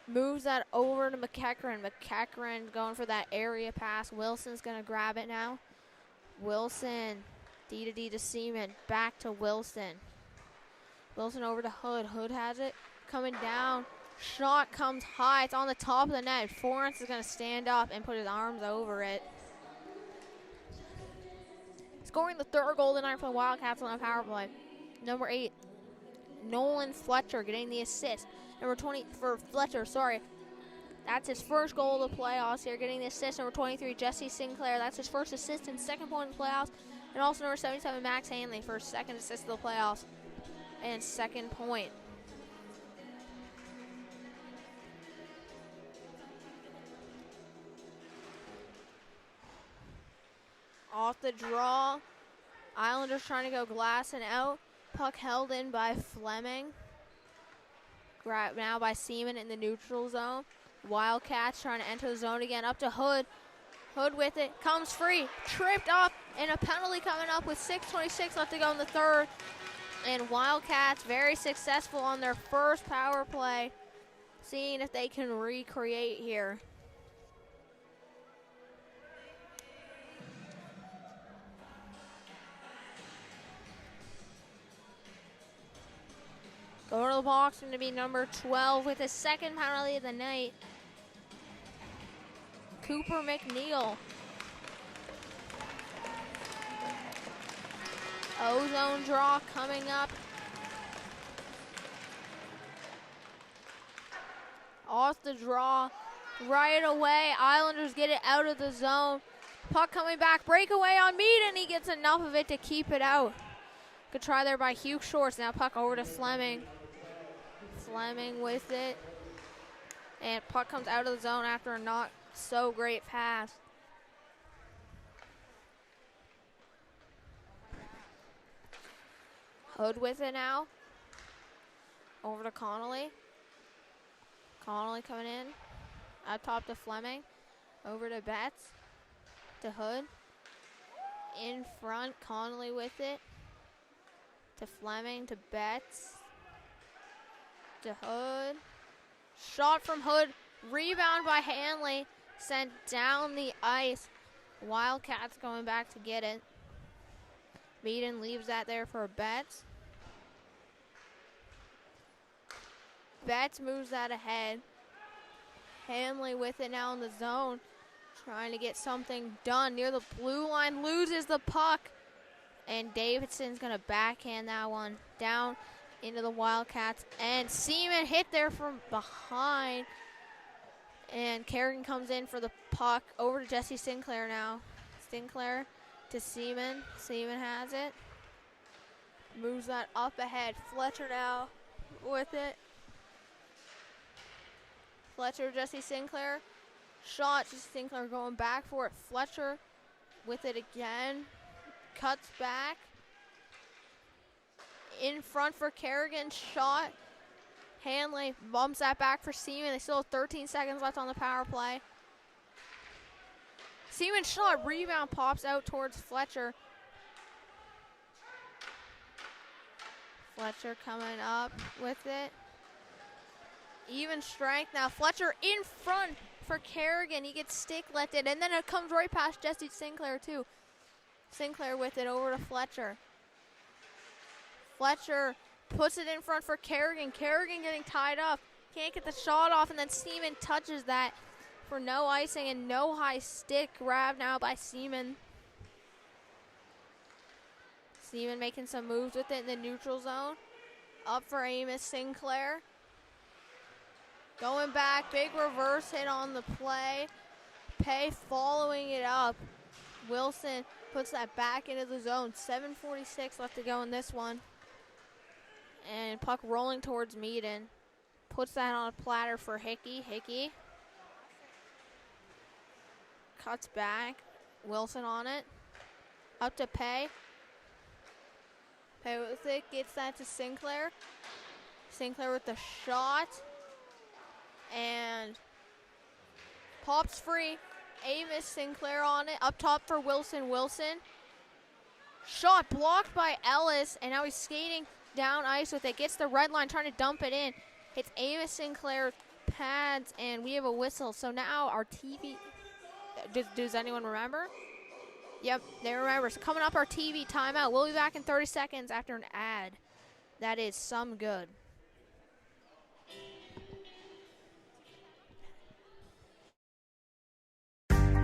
Moves that over to McEachran. McEachran going for that area pass. Wilson's going to grab it now. Wilson. D to D to Seaman. Back to Wilson. Wilson over to Hood. Hood has it. Coming down. Shot comes high. It's on the top of the net. Forrest is going to stand up and put his arms over it. Scoring the third goal tonight for the Wildcats on a power play. Number 8, Nolan Fletcher getting the assist. Number 20 for Fletcher, sorry. That's his first goal of the playoffs here, getting the assist. Number 23, Jesse Sinclair. That's his first assist and second point in the playoffs. And also number 77, Max Hanley for his second assist of the playoffs and second point. Off the draw. Islanders trying to go glass and out. Puck held in by Fleming. Grabbed now by Seaman in the neutral zone. Wildcats trying to enter the zone again. Up to Hood. Hood with it. Comes free. Tripped up. And a penalty coming up with 6:26 left to go in the third. And Wildcats very successful on their first power play, seeing if they can recreate here. Go to the box, going to be number 12 with his second penalty of the night. Cooper McNeil. Ozone draw coming up. Off the draw right away. Islanders get it out of the zone. Puck coming back. Breakaway on Mead, and he gets enough of it to keep it out. Good try there by Hugh Shorts. Now puck over to Fleming. Fleming with it. And puck comes out of the zone after a not so great pass. Hood with it now. Over to Connolly. Connolly coming in. Up top to Fleming. Over to Betts. To Hood. In front, Connolly with it. To Fleming, to Betts. To Hood. Shot from Hood. Rebound by Hanley. Sent down the ice. Wildcats going back to get it. Meaden leaves that there for Betts. Betts moves that ahead. Hanley with it now in the zone. Trying to get something done near the blue line. Loses the puck. And Davidson's going to backhand that one down into the Wildcats. And Seaman hit there from behind. And Kerrigan comes in for the puck. Over to Jesse Sinclair now. Sinclair to Seaman. Seaman has it. Moves that up ahead. Fletcher now with it. Fletcher, Jesse Sinclair. Shot, Jesse Sinclair going back for it. Fletcher with it again. Cuts back. In front for Kerrigan. Shot. Hanley bumps that back for Seaman. They still have 13 seconds left on the power play. Seaman shot. Rebound pops out towards Fletcher. Fletcher coming up with it. Even strength now. Fletcher in front for Kerrigan. He gets stick lifted, and then it comes right past Jesse Sinclair too. Sinclair with it over to Fletcher. Fletcher puts it in front for Kerrigan. Kerrigan getting tied up. Can't get the shot off, and then Seaman touches that for no icing and no high stick. Grab now by Seaman. Seaman making some moves with it in the neutral zone. Up for Amos Sinclair. Going back, big reverse hit on the play. Pay following it up. Wilson puts that back into the zone. 7:46 left to go in this one. And puck rolling towards Meaden. Puts that on a platter for Hickey. Hickey cuts back. Wilson on it. Up to Pay. Pay with it. Gets that to Sinclair. Sinclair with the shot. And pops free. Amos Sinclair on it. Up top for Wilson. Wilson. Shot blocked by Ellis. And now he's skating down ice with it. Gets the red line, trying to dump it in. Hits Amos Sinclair pads, and we have a whistle. So now our TV. Does anyone remember? Yep, they remember. So coming up, our TV timeout. We'll be back in 30 seconds after an ad. That is some good.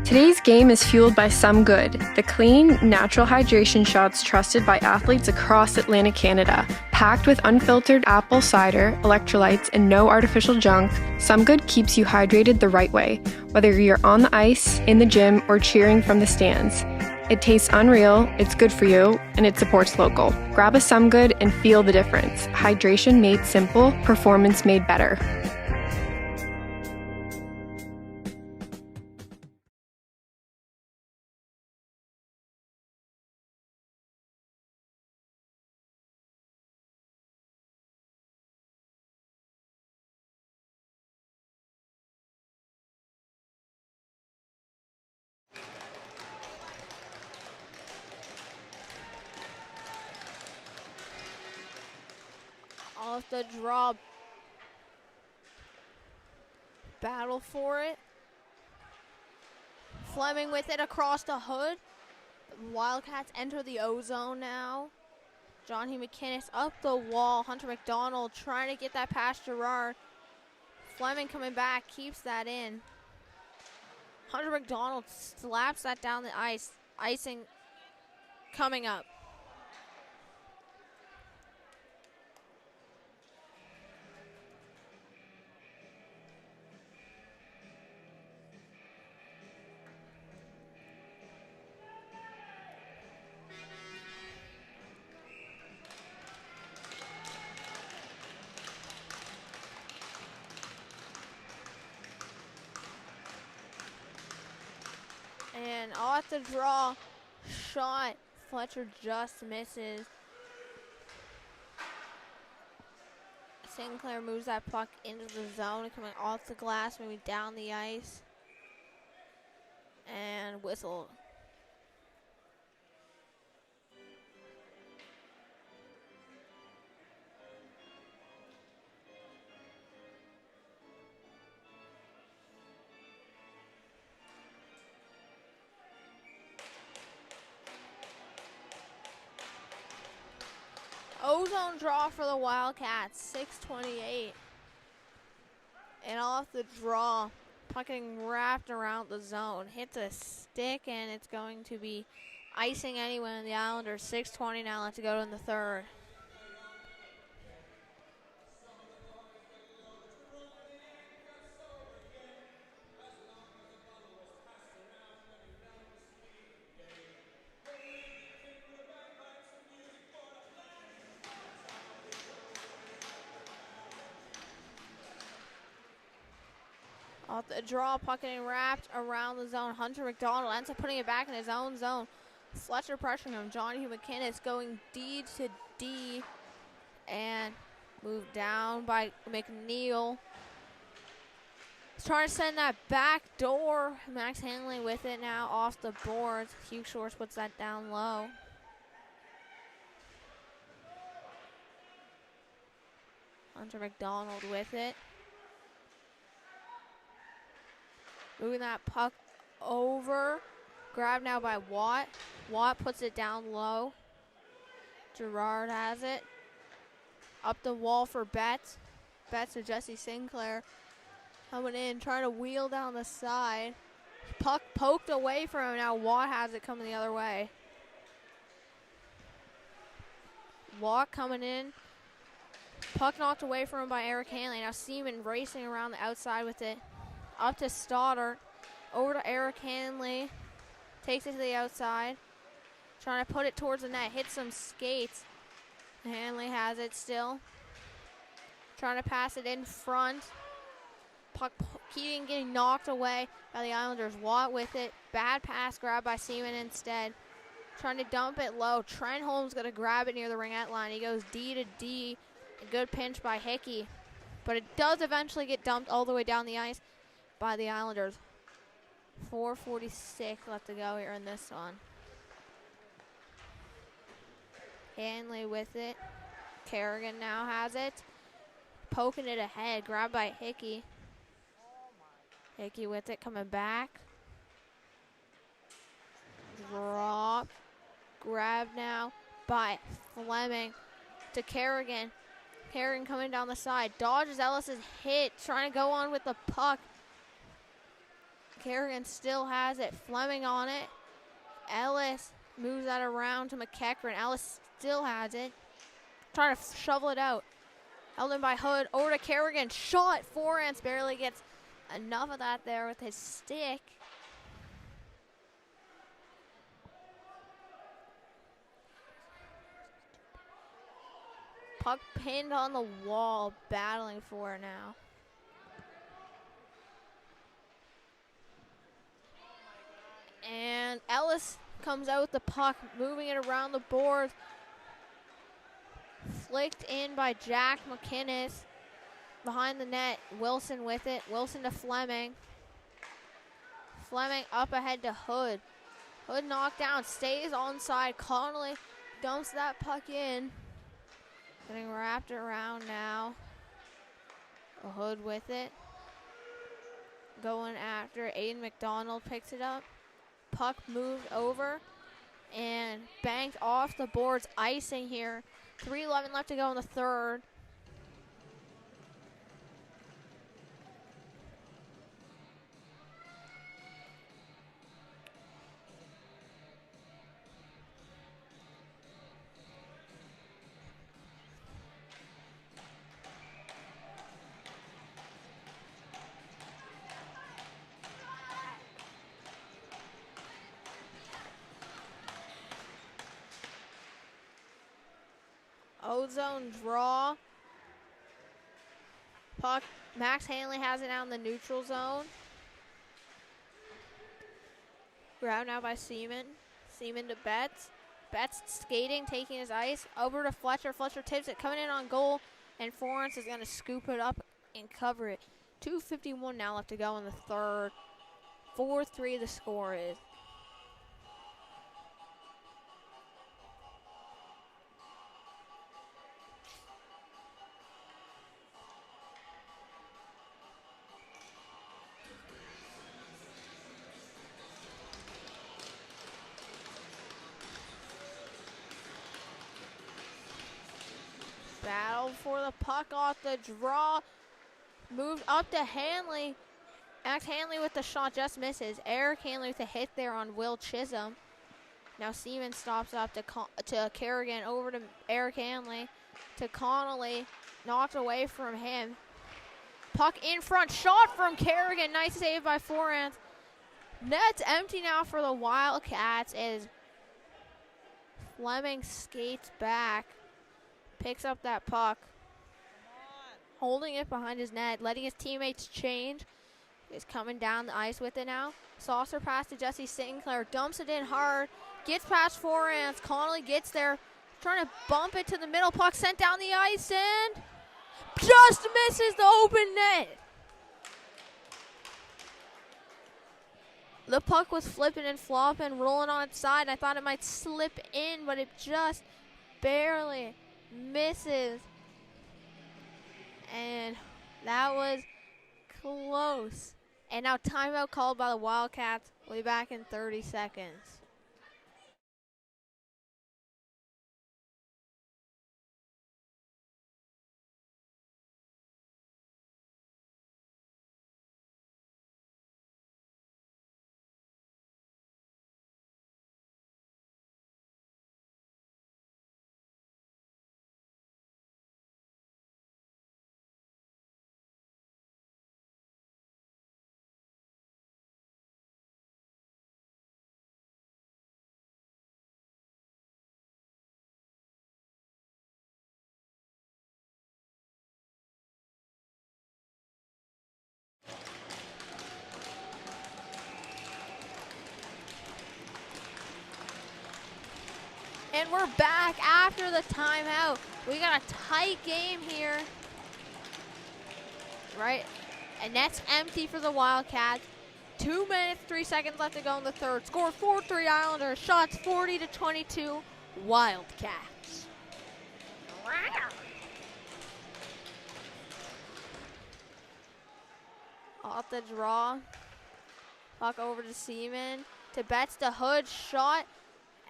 Today's game is fueled by Some Good, the clean, natural hydration shots trusted by athletes across Atlantic Canada. Packed with unfiltered apple cider, electrolytes, and no artificial junk, Some Good keeps you hydrated the right way, whether you're on the ice, in the gym, or cheering from the stands. It tastes unreal, it's good for you, and it supports local. Grab a Some Good and feel the difference. Hydration made simple, performance made better. Off the draw. Battle for it. Fleming with it across the hood. Wildcats enter the O-zone now. John Hugh McInnes up the wall. Hunter McDonald trying to get that past Gerard. Fleming coming back, keeps that in. Hunter McDonald slaps that down the ice. Icing coming up. And off the draw, shot. Fletcher just misses. Sinclair moves that puck into the zone, coming off the glass, maybe down the ice. And whistle. O-zone draw for the Wildcats, 6:28. And off the draw, puck getting wrapped around the zone. Hits a stick, and it's going to be icing anyway on the Islanders. 6:20 now left to go in the third. Off the draw, puck getting wrapped around the zone. Hunter McDonald ends up putting it back in his own zone. Fletcher pressuring him. John Hugh McInnes going D to D and moved down by McNeil. He's trying to send that back door. Max Hanley with it now off the boards. Hugh Shores puts that down low. Hunter McDonald with it. Moving that puck over. Grabbed now by Watt. Watt puts it down low. Gerard has it. Up the wall for Betts. Betts to Jesse Sinclair. Coming in, trying to wheel down the side. Puck poked away from him. Now Watt has it coming the other way. Watt coming in. Puck knocked away from him by Eric Hanley. Now Seaman racing around the outside with it. Up to Stoddard. Over to Eric Hanley. Takes it to the outside. Trying to put it towards the net. Hits some skates. Hanley has it still. Trying to pass it in front. Puck keeping getting knocked away by the Islanders. Watt with it. Bad pass grabbed by Seaman instead. Trying to dump it low. Trent Holmes going to grab it near the ringette line. He goes D to D. A good pinch by Hickey. But it does eventually get dumped all the way down the ice by the Islanders. 4:46 left to go here in this one. Hanley with it. Kerrigan now has it. Poking it ahead. Grabbed by Hickey. Hickey with it, coming back. Drop. Grab now by Fleming to Kerrigan. Kerrigan coming down the side. Dodges Ellis's hit. Trying to go on with the puck. Kerrigan still has it. Fleming on it. Ellis moves that around to McEachran. Ellis still has it. Trying to shovel it out. Held in by Hood. Over to Kerrigan. Shot. Forehand barely gets enough of that there with his stick. Puck pinned on the wall. Battling for it now. And Ellis comes out with the puck, moving it around the board. Flicked in by Jack McInnes. Behind the net, Wilson with it. Wilson to Fleming. Fleming up ahead to Hood. Hood knocked down, stays onside. Connolly dumps that puck in. Getting wrapped around now. A Hood with it. Going after Aiden McDonald picks it up. Puck moved over and banked off the boards. Icing here. 3:11 left to go in the third. O-zone draw. Puck. Max Hanley has it out in the neutral zone. Grabbed now by Seaman. Seaman to Betts. Betts skating, taking his ice. Over to Fletcher. Fletcher tips it, coming in on goal. And Florence is going to scoop it up and cover it. 2:51 now left to go in the third. 4-3 the score is. Battle for the puck off the draw. Moved up to Hanley. Max Hanley with the shot just misses. Eric Hanley with a hit there on Will Chisholm. Now Seaman stops up to Kerrigan. Over to Eric Hanley. To Connolly. Knocked away from him. Puck in front. Shot from Kerrigan. Nice save by Forans. Net's empty now for the Wildcats as Fleming skates back. Picks up that puck. Holding it behind his net. Letting his teammates change. He's coming down the ice with it now. Saucer pass to Jesse Sinclair. Dumps it in hard. Gets past Forans. Connolly gets there. Trying to bump it to the middle. Puck sent down the ice and just misses the open net. The puck was flipping and flopping, rolling on its side. I thought it might slip in, but it just barely misses. And that was close. And now timeout called by the Wildcats. We'll be back in 30 seconds. And we're back after the timeout. We got a tight game here. Right? And net's empty for the Wildcats. 2 minutes, 3 seconds left to go in the third. Score 4-3 Islanders. Shots 40-22 Wildcats. Off the draw. Puck over to Seaman. To Betts, to Hood. Shot.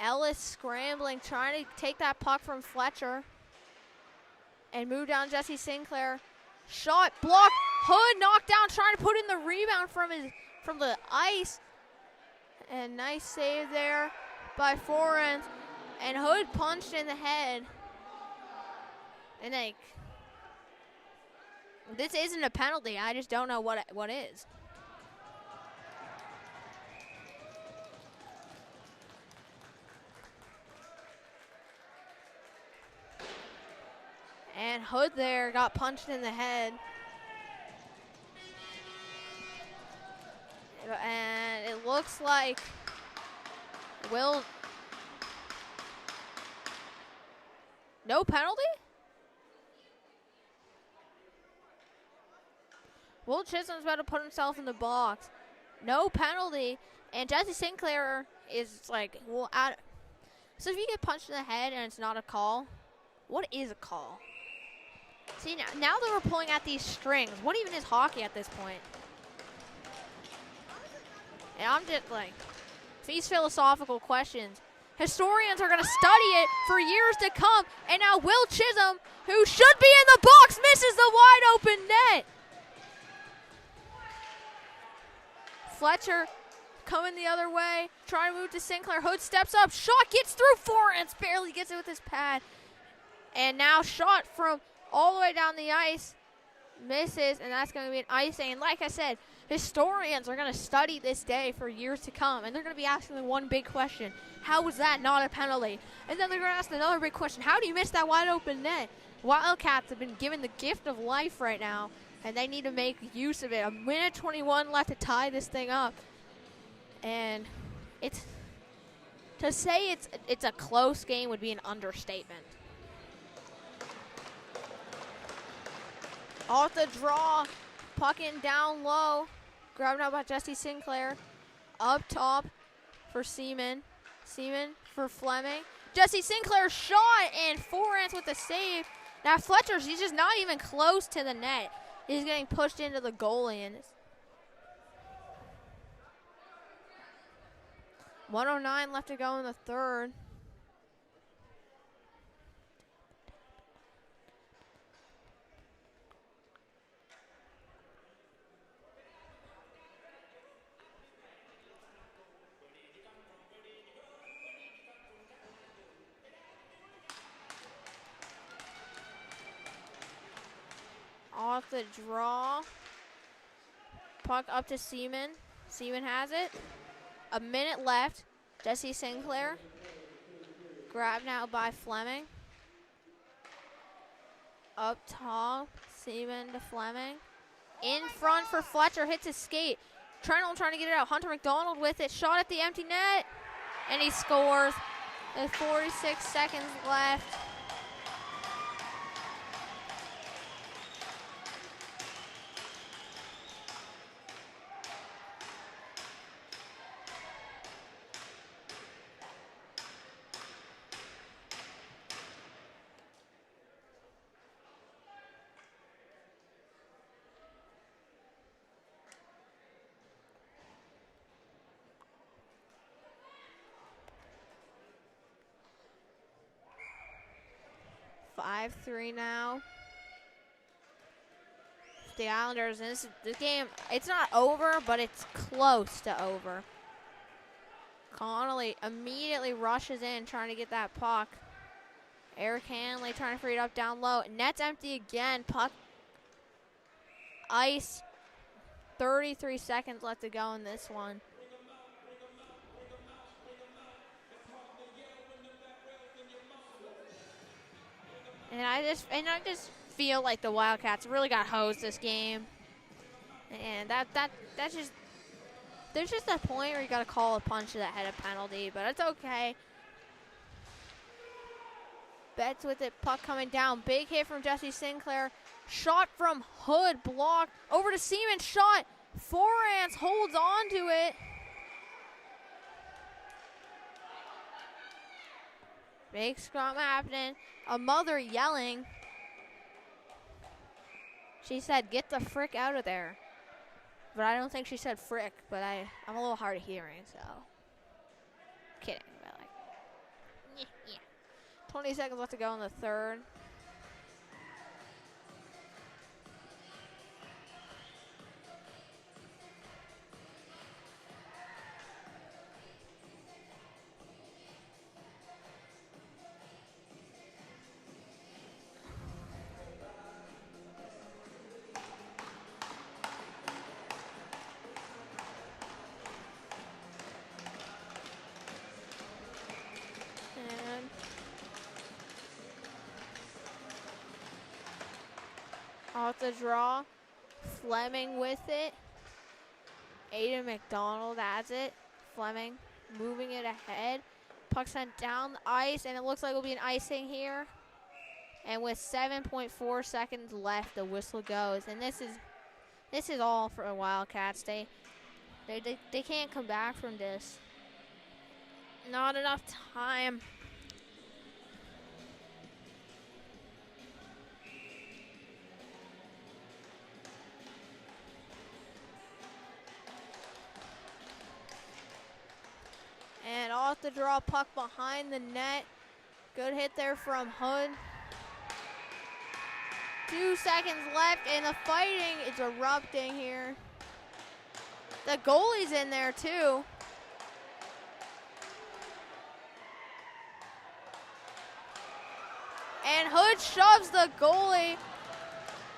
Ellis scrambling, trying to take that puck from Fletcher. And move down Jesse Sinclair. Shot, blocked, Hood knocked down, trying to put in the rebound from the ice. And nice save there by Forens. And Hood punched in the head. And like, this isn't a penalty. I just don't know what is. And Hood there got punched in the head. And it looks like no penalty? Will Chisholm's about to put himself in the box. No penalty. And Jesse Sinclair is like, well, so if you get punched in the head and it's not a call, What is a call? See, now that we're pulling at these strings, what even is hockey at this point? And I'm just like, these philosophical questions. Historians are going to study it for years to come. And now Will Chisholm, who should be in the box, misses the wide open net. Fletcher coming the other way, trying to move to Sinclair. Hood steps up, shot gets through forehands, barely gets it with his pad. And now shot from all the way down the ice, misses, and that's going to be an icing. And like I said, historians are going to study this day for years to come, and they're going to be asking the one big question: how was that not a penalty? And then they're going to ask another big question: how do you miss that wide open net? Wildcats have been given the gift of life right now, and they need to make use of it. A minute 21 left to tie this thing up. And to say it's a close game would be an understatement. Off the draw, puck in down low, grabbed out by Jesse Sinclair. Up top for Seaman. Seaman for Fleming. Jesse Sinclair shot and forehands with the save. Now Fletcher's, he's just not even close to the net. He's getting pushed into the goalie. And 1:09 left to go in the third. Off the draw. Puck up to Seaman. Seaman has it. A minute left. Jesse Sinclair. Grabbed now by Fleming. Up top. Seaman to Fleming. In front for Fletcher. Hits his skate. Trenholm trying to get it out. Hunter McDonald with it. Shot at the empty net. And he scores. There's 46 seconds left. Five 3 now. The Islanders, and this game, it's not over, but it's close to over. Connolly immediately rushes in, trying to get that puck. Eric Hanley trying to free it up down low. Net's empty again. Puck ice. 33 seconds left to go in this one. And I just feel like the Wildcats really got hosed this game. And that's just, there's just a point where you gotta call a punch that had a penalty, but it's okay. Betts with it, puck coming down. Big hit from Jesse Sinclair. Shot from Hood, blocked. Over to Seaman, shot. Forehands, holds on to it. Big scrum happening. A mother yelling. She said, "Get the frick out of there." But I don't think she said frick, but I'm a little hard of hearing, so. Kidding, but like, yeah. 20 seconds left to go in the third. Off the draw, Fleming with it. Aiden McDonald has it. Fleming moving it ahead. Puck sent down the ice, and it looks like it'll be an icing here. And with 7.4 seconds left, the whistle goes. And this is all for the Wildcats. They can't come back from this. Not enough time. to draw puck behind the net. Good hit there from Hood. 2 seconds left, and the fighting is erupting here. The goalie's in there, too. And Hood shoves the goalie.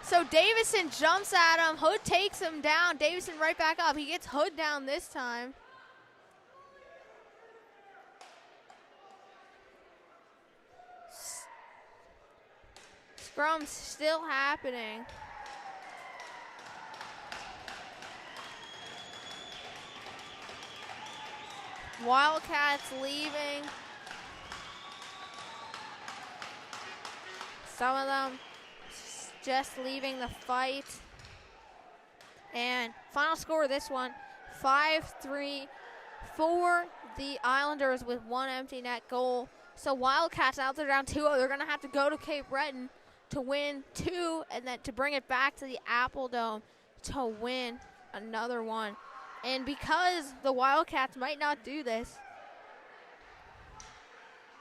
So Davison jumps at him. Hood takes him down. Davison right back up. He gets Hood down this time. Scrum's still happening. Wildcats leaving. Some of them just leaving the fight. And final score of this one, 5-3 for the Islanders with one empty net goal. So Wildcats out there down 2-0. They're going to have to go to Cape Breton to win 2 and then to bring it back to the Apple Dome to win another one. And because the Wildcats might not do this,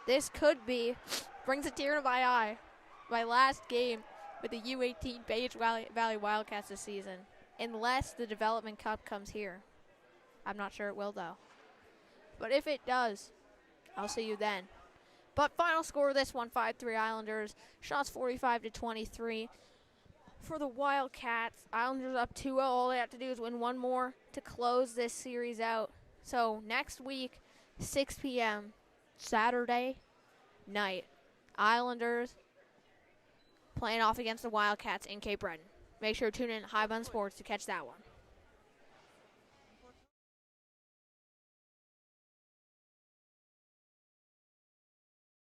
this could be, brings a tear to my eye, my last game with the U18 Bage Valley Wildcats this season, unless the Development Cup comes here. I'm not sure it will, though. But if it does, I'll see you then. But final score of this one, 5-3 Islanders. Shots 45-23 for the Wildcats. Islanders up 2-0. All they have to do is win one more to close this series out. So next week, 6 p.m., Saturday night, Islanders playing off against the Wildcats in Cape Breton. Make sure to tune in to High Bun Sports to catch that one.